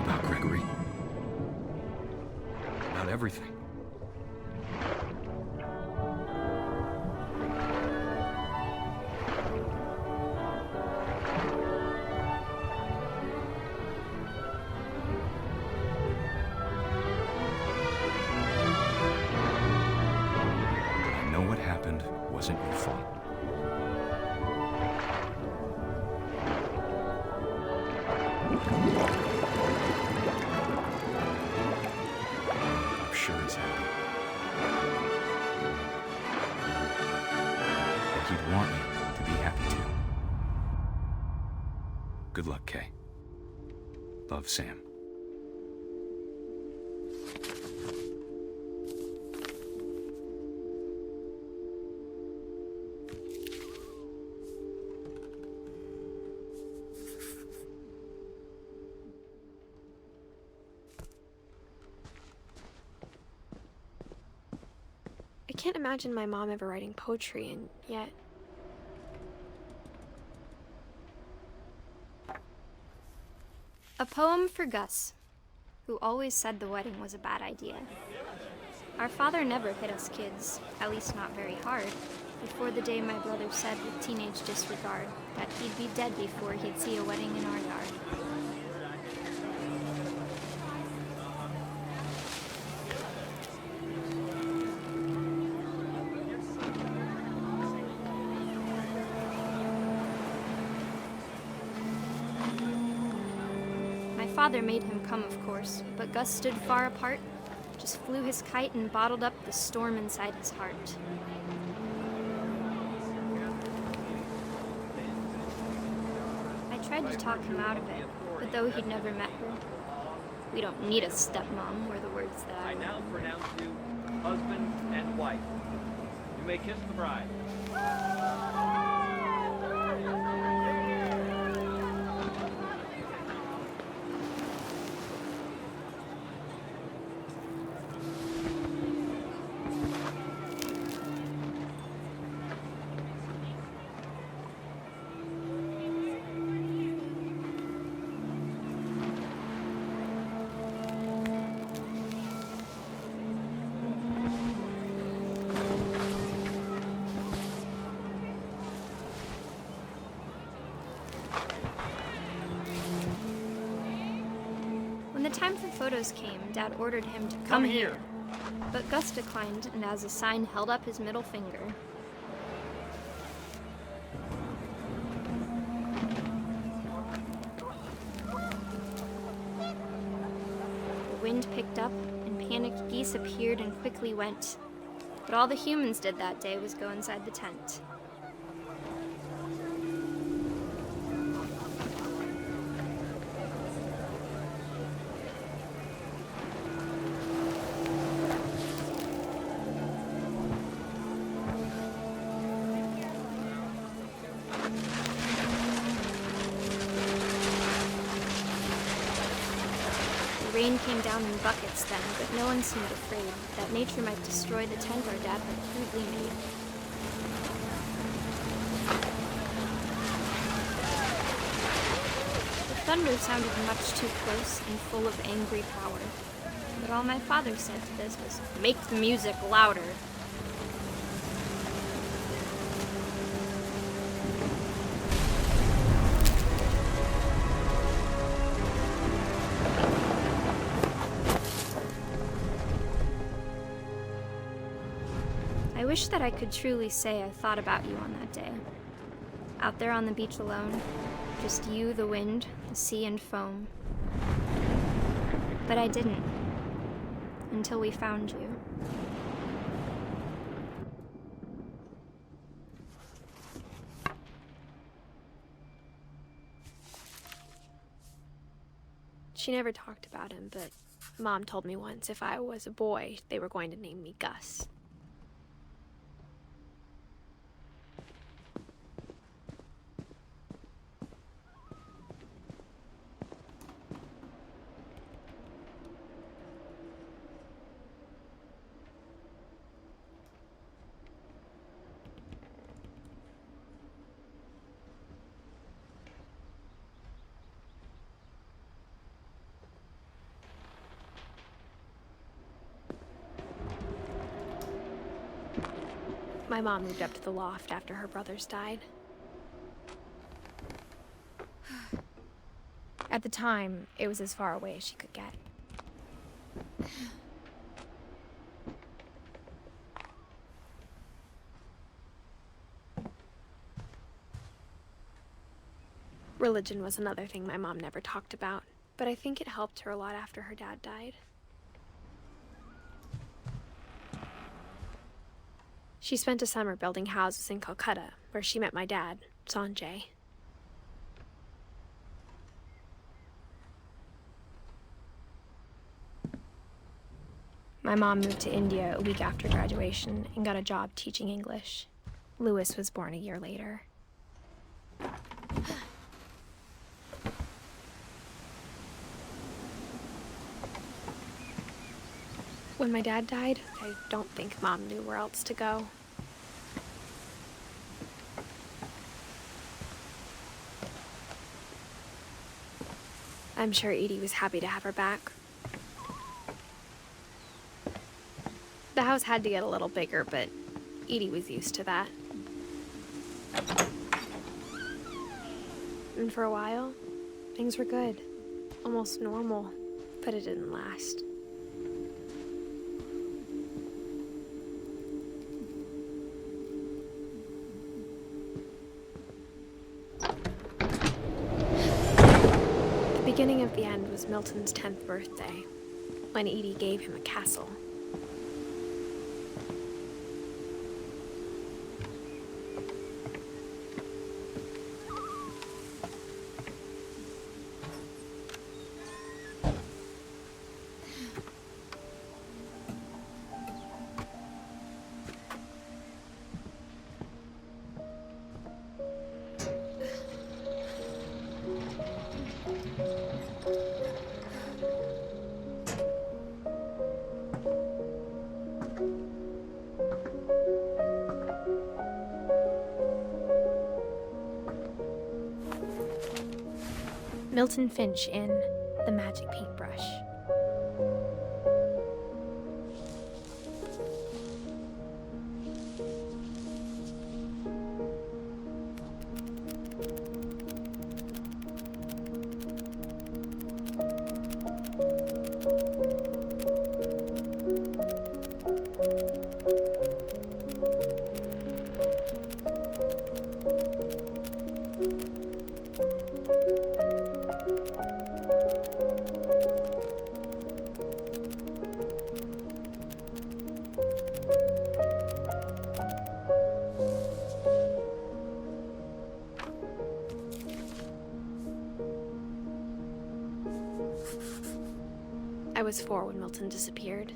about Gregory, about everything. What happened wasn't your fault. I'm sure he's happy. And he'd want you to be happy too. Good luck, Kay. Love, Sam. I can't imagine my mom ever writing poetry, and yet... A poem for Gus, who always said the wedding was a bad idea. Our father never hit us kids, at least not very hard, before the day my brother said with teenage disregard that he'd be dead before he'd see a wedding in our yard. Father made him come, of course, but Gus stood far apart, just flew his kite and bottled up the storm inside his heart. I tried to talk him out of it, but though he'd never met her, we don't need a stepmom, were the words that I now pronounce you husband and wife. You may kiss the bride. When the time for photos came, Dad ordered him to Come here. But Gus declined and as a sign held up his middle finger. The wind picked up and panicked geese appeared and quickly went. But all the humans did that day was go inside the tent. The rain came down in buckets then, but no one seemed afraid that nature might destroy the tent our dad had crudely made. The thunder sounded much too close and full of angry power, but all my father said to this was, "Make the music louder." I wish that I could truly say I thought about you on that day. Out there on the beach alone, just you, the wind, the sea, and foam. But I didn't, until we found you. She never talked about him, but Mom told me once if I was a boy, they were going to name me Gus. My mom moved up to the loft after her brothers died. At the time, it was as far away as she could get. Religion was another thing my mom never talked about, but I think it helped her a lot after her dad died. She spent a summer building houses in Calcutta, where she met my dad, Sanjay. My mom moved to India a week after graduation and got a job teaching English. Louis was born a year later. When my dad died, I don't think Mom knew where else to go. I'm sure Edie was happy to have her back. The house had to get a little bigger, but Edie was used to that. And for a while, things were good. Almost normal, but it didn't last. The beginning of the end was Milton's 10th birthday, when Edie gave him a castle. Milton Finch in The Magic Paintbrush. I was 4 when Milton disappeared.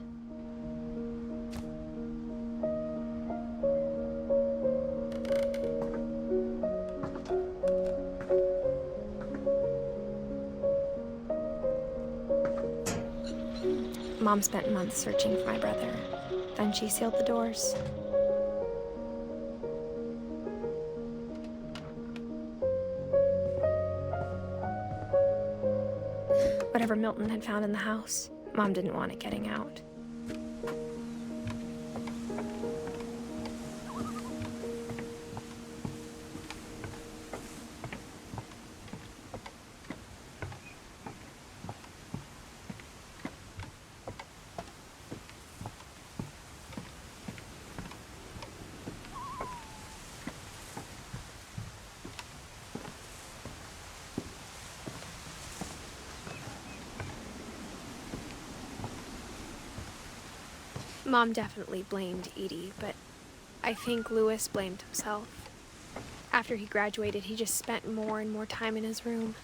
Mom spent months searching for my brother. Then she sealed the doors. Whatever Milton had found in the house, Mom didn't want it getting out. Mom definitely blamed Edie, but I think Louis blamed himself. After he graduated, he just spent more and more time in his room,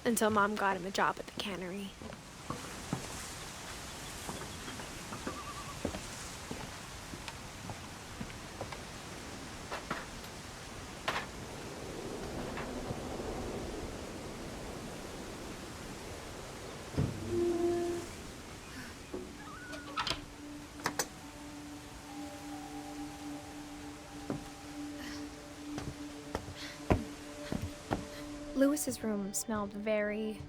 until Mom got him a job at the cannery. Louis's room smelled very,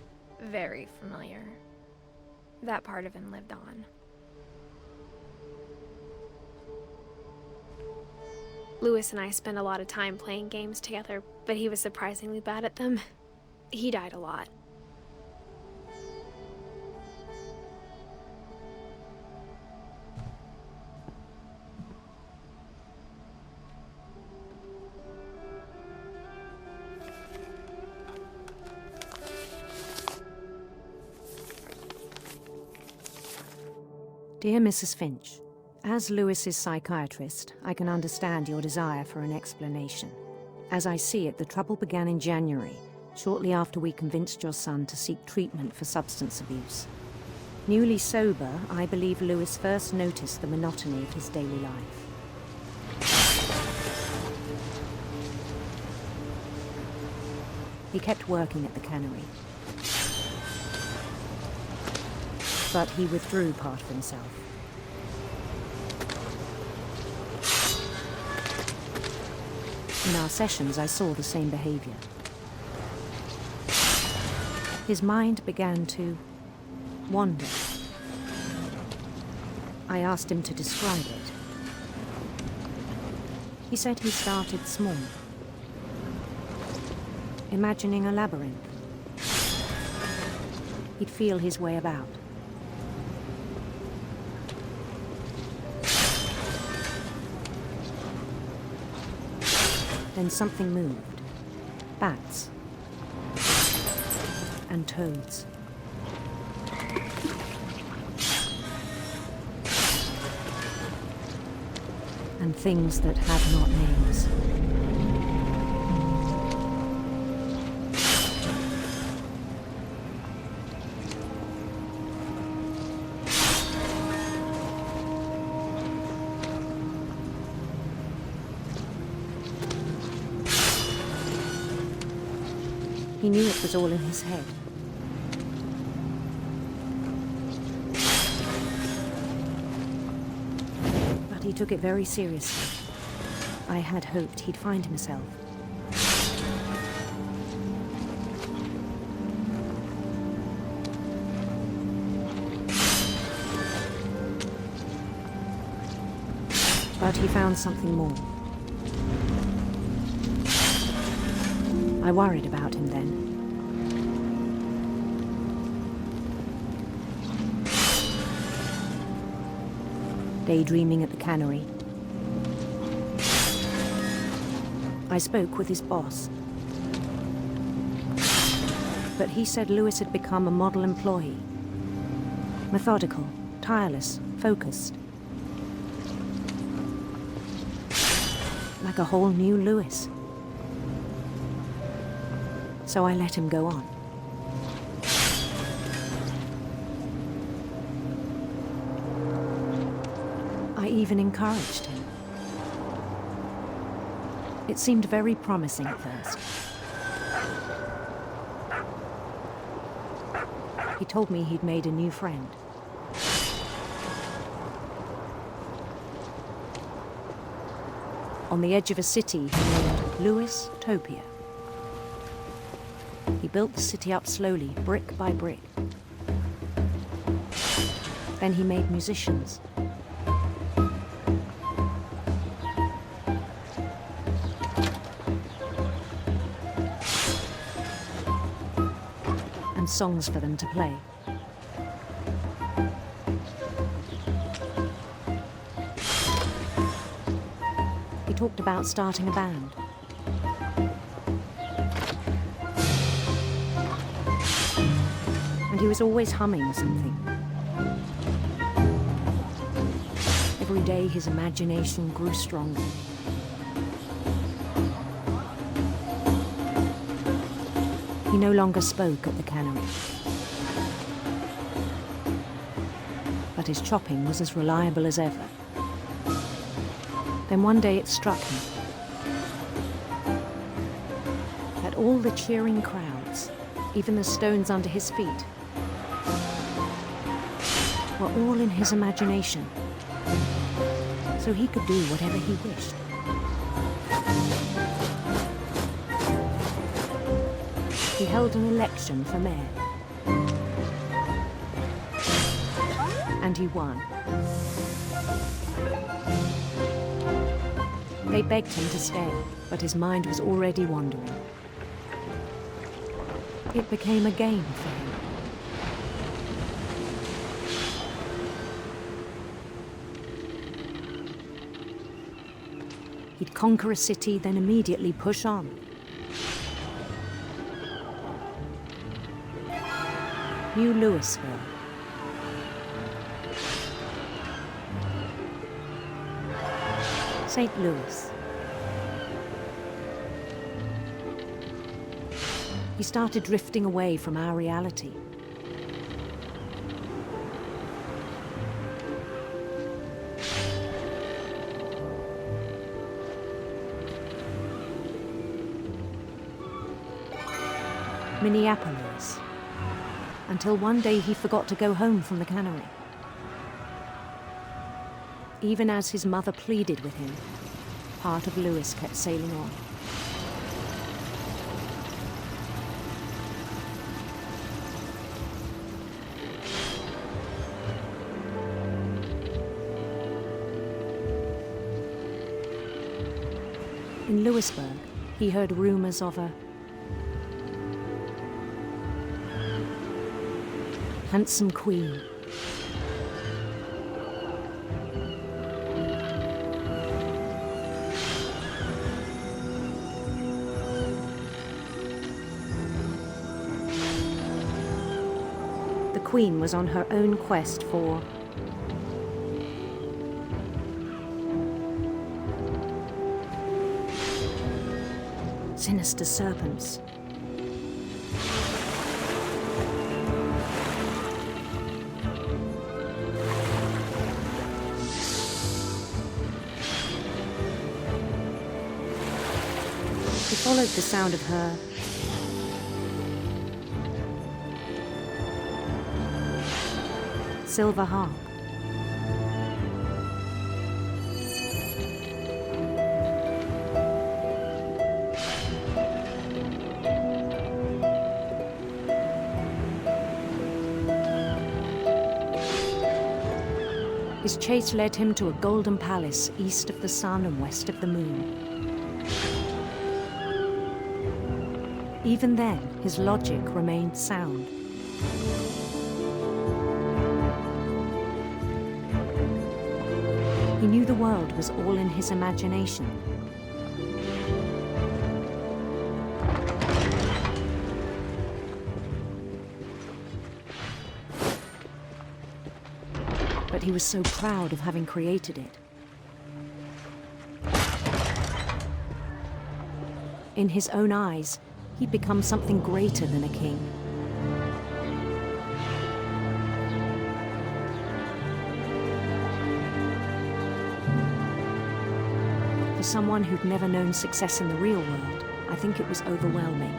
very familiar. That part of him lived on. Louis and I spent a lot of time playing games together, but he was surprisingly bad at them. He died a lot. Dear Mrs. Finch, as Louis's psychiatrist, I can understand your desire for an explanation. As I see it, the trouble began in January, shortly after we convinced your son to seek treatment for substance abuse. Newly sober, I believe Louis first noticed the monotony of his daily life. He kept working at the cannery, but he withdrew part of himself. In our sessions, I saw the same behavior. His mind began to wander. I asked him to describe it. He said he started small, imagining a labyrinth. He'd feel his way about. Then something moved. Bats. And toads. And things that have not names. He knew it was all in his head. But he took it very seriously. I had hoped he'd find himself. But he found something more. I worried about him then. Daydreaming at the cannery. I spoke with his boss. But he said Louis had become a model employee. Methodical, tireless, focused. Like a whole new Louis. So I let him go on. even encouraged him. It seemed very promising at first. He told me he'd made a new friend. On the edge of a city he named Louis Topia. He built the city up slowly, brick by brick. Then he made musicians. And songs for them to play. He talked about starting a band. And he was always humming something. Every day his imagination grew stronger. He no longer spoke at the cannery. But his chopping was as reliable as ever. Then one day it struck him that all the cheering crowds, even the stones under his feet, were all in his imagination, so he could do whatever he wished. He held an election for mayor. And he won. They begged him to stay, but his mind was already wandering. It became a game for him. He'd conquer a city, then immediately push on. New Louisville. St. Louis. He started drifting away from our reality. Minneapolis, until one day he forgot to go home from the cannery. Even as his mother pleaded with him, part of Louis kept sailing on. In Louisburg, he heard rumors of a handsome queen. The queen was on her own quest for sinister serpents. He followed the sound of her silver harp. His chase led him to a golden palace east of the sun and west of the moon. Even then, his logic remained sound. He knew the world was all in his imagination. But he was so proud of having created it. In his own eyes, he'd become something greater than a king. someone who'd never known success in the real world, I think it was overwhelming.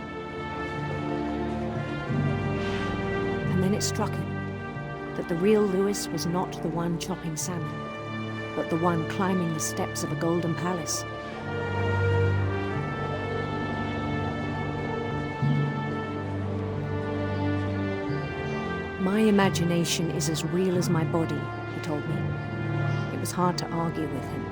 And then it struck him that the real Lewis was not the one chopping salmon, but the one climbing the steps of a golden palace. My imagination is as real as my body, he told me. It was hard to argue with him.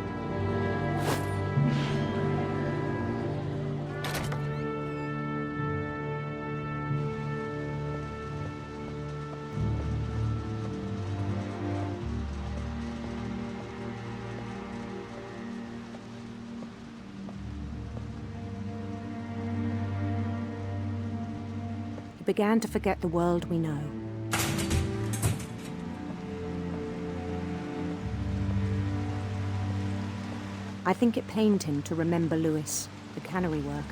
He began to forget the world we know. I think it pained him to remember Lewis, the cannery worker.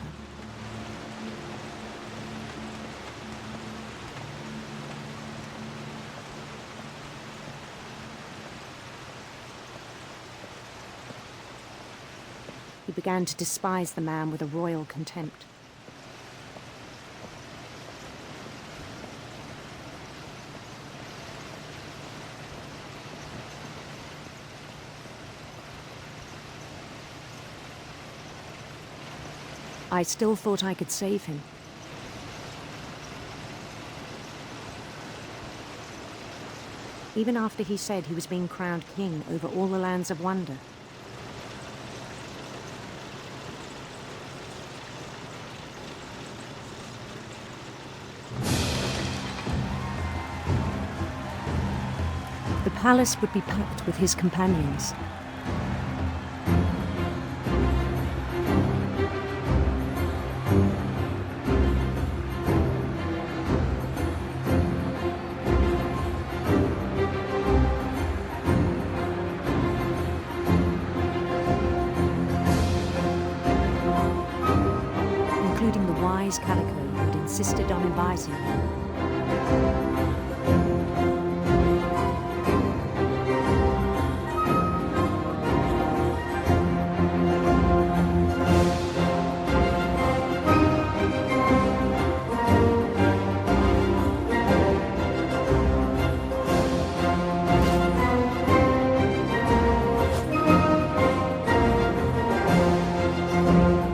He began to despise the man with a royal contempt. I still thought I could save him. Even after he said he was being crowned king over all the lands of wonder. The palace would be packed with his companions. Including the wise Calico who had insisted on inviting him.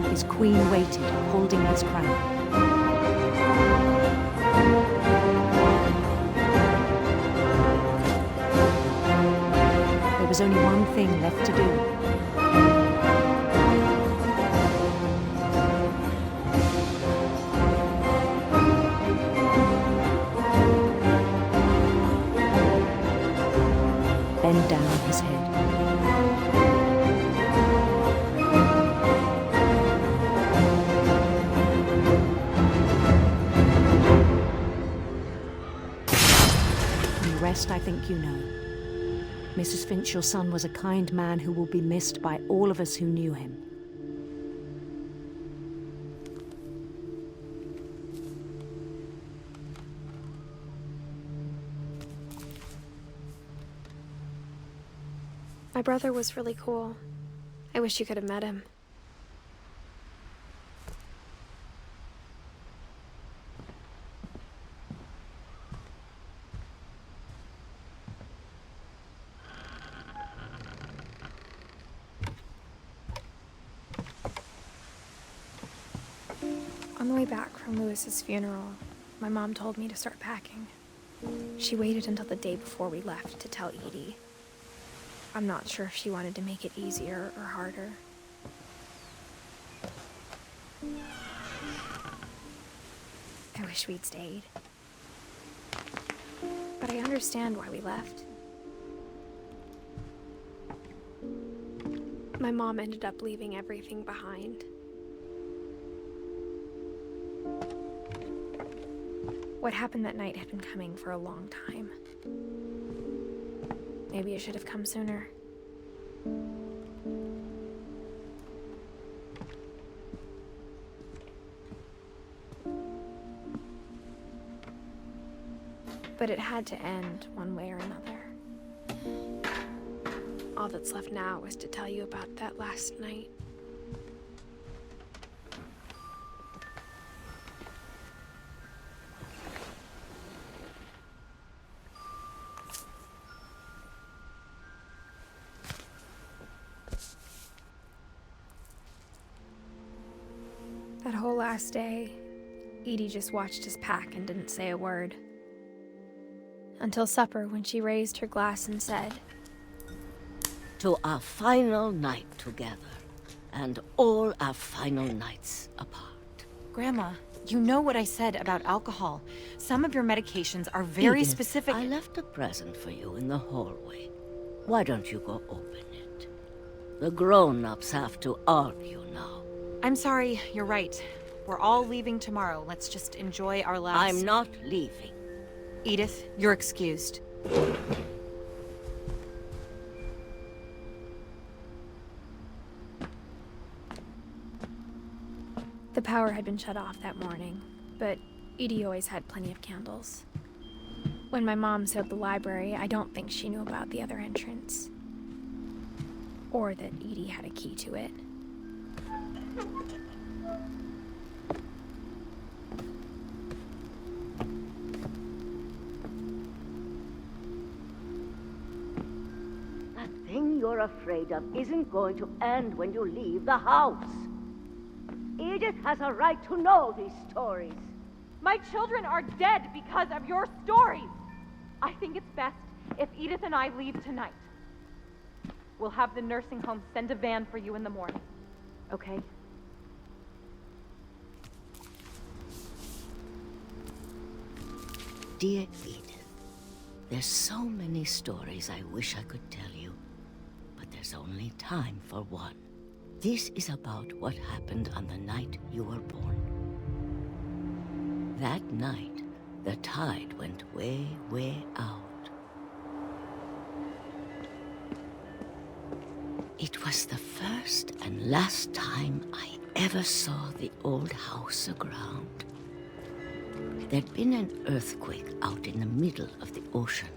His queen waited, holding his crown. There was only one thing left to do. Bend down his head. The rest I think you know. Mrs. Finch, your son was a kind man who will be missed by all of us who knew him. My brother was really cool. I wish you could have met him. On the way back from Lewis's funeral, my mom told me to start packing. She waited until the day before we left to tell Edie. I'm not sure if she wanted to make it easier or harder. I wish we'd stayed. But I understand why we left. My mom ended up leaving everything behind. What happened that night had been coming for a long time. Maybe it should have come sooner. But it had to end one way or another. All that's left now is to tell you about that last night. whole last day, Edie just watched us pack and didn't say a word. Until supper, when she raised her glass and said, "To our final night together, and all our final nights apart." Grandma, you know what I said about alcohol. Some of your medications are very Edith, specific. I left a present for you in the hallway. Why don't you go open it? The grown-ups have to argue now. I'm sorry, you're right. We're all leaving tomorrow. Let's just enjoy our last... I'm not leaving. Edith, you're excused. The power had been shut off that morning, but Edie always had plenty of candles. When my mom sealed the library, I don't think she knew about the other entrance. Or that Edie had a key to it. That thing you're afraid of isn't going to end when you leave the house. Edith has a right to know these stories. My children are dead because of your stories. I think it's best if Edith and I leave tonight. We'll have the nursing home send a van for you in the morning. Okay? Dear Edith, there's so many stories I wish I could tell you, but there's only time for one. This is about what happened on the night you were born. That night, the tide went way, way out. It was the first and last time I ever saw the old house aground. There'd been an earthquake out in the middle of the ocean.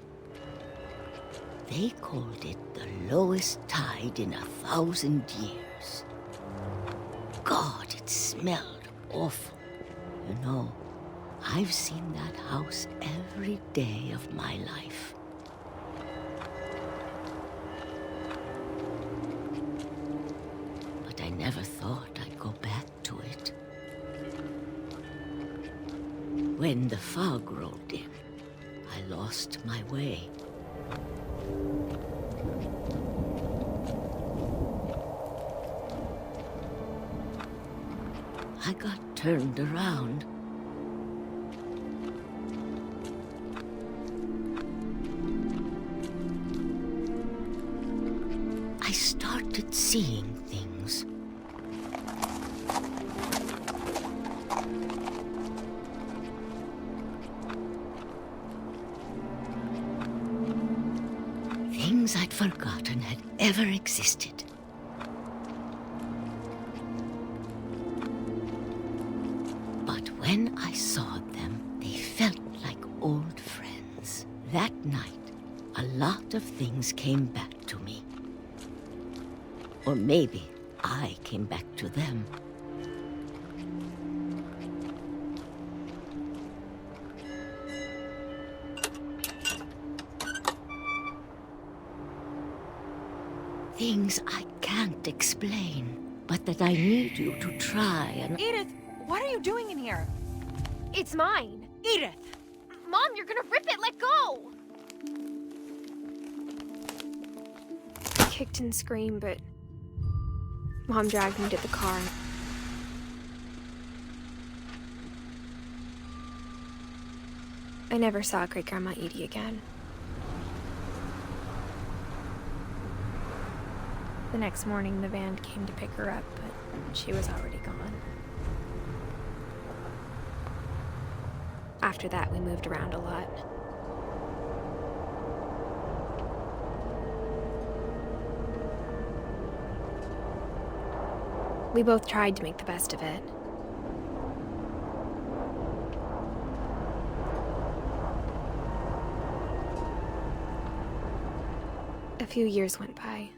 They called it the lowest tide in 1,000 years. God, it smelled awful. You know, I've seen that house every day of my life. But I never thought I'd go back to it. When the fog rolled in, I lost my way. I got turned around. I started seeing things. Things I'd forgotten had ever existed. But when I saw them, they felt like old friends. That night, a lot of things came back to me. Or maybe I came back to them. Things I can't explain, but that I need you to try and... Edith, what are you doing in here? It's mine. Edith! Mom, you're gonna rip it! Let go! I kicked and screamed, but Mom dragged me to the car. I never saw Great-Grandma Edie again. The next morning, the van came to pick her up, but she was already gone. After that, we moved around a lot. We both tried to make the best of it. A few years went by.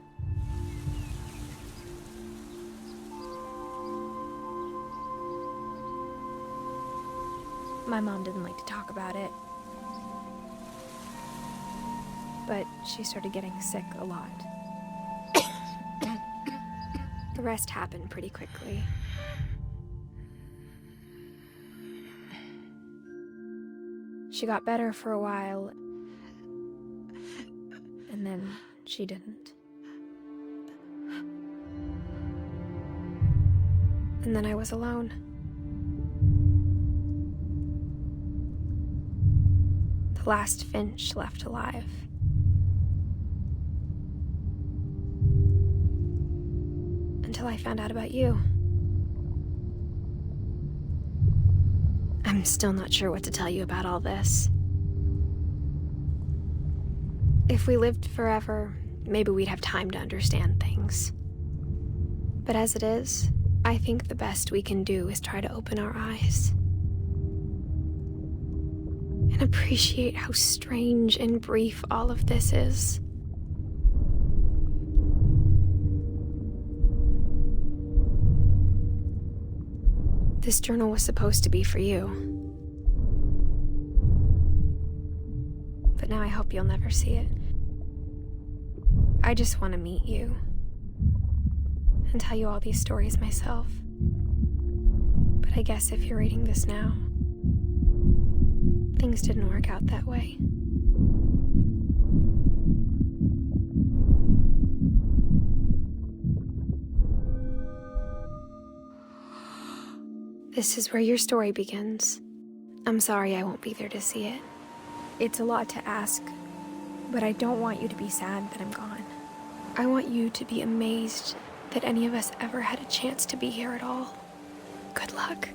My mom didn't like to talk about it, but she started getting sick a lot. The rest happened pretty quickly. She got better for a while, and then she didn't. And then I was alone. The last Finch left alive. Until I found out about you. I'm still not sure what to tell you about all this. If we lived forever, maybe we'd have time to understand things. But as it is, I think the best we can do is try to open our eyes. And appreciate how strange and brief all of this is. This journal was supposed to be for you. But now I hope you'll never see it. I just want to meet you and tell you all these stories myself. But I guess if you're reading this now, things didn't work out that way. This is where your story begins. I'm sorry I won't be there to see it. It's a lot to ask, but I don't want you to be sad that I'm gone. I want you to be amazed that any of us ever had a chance to be here at all. Good luck.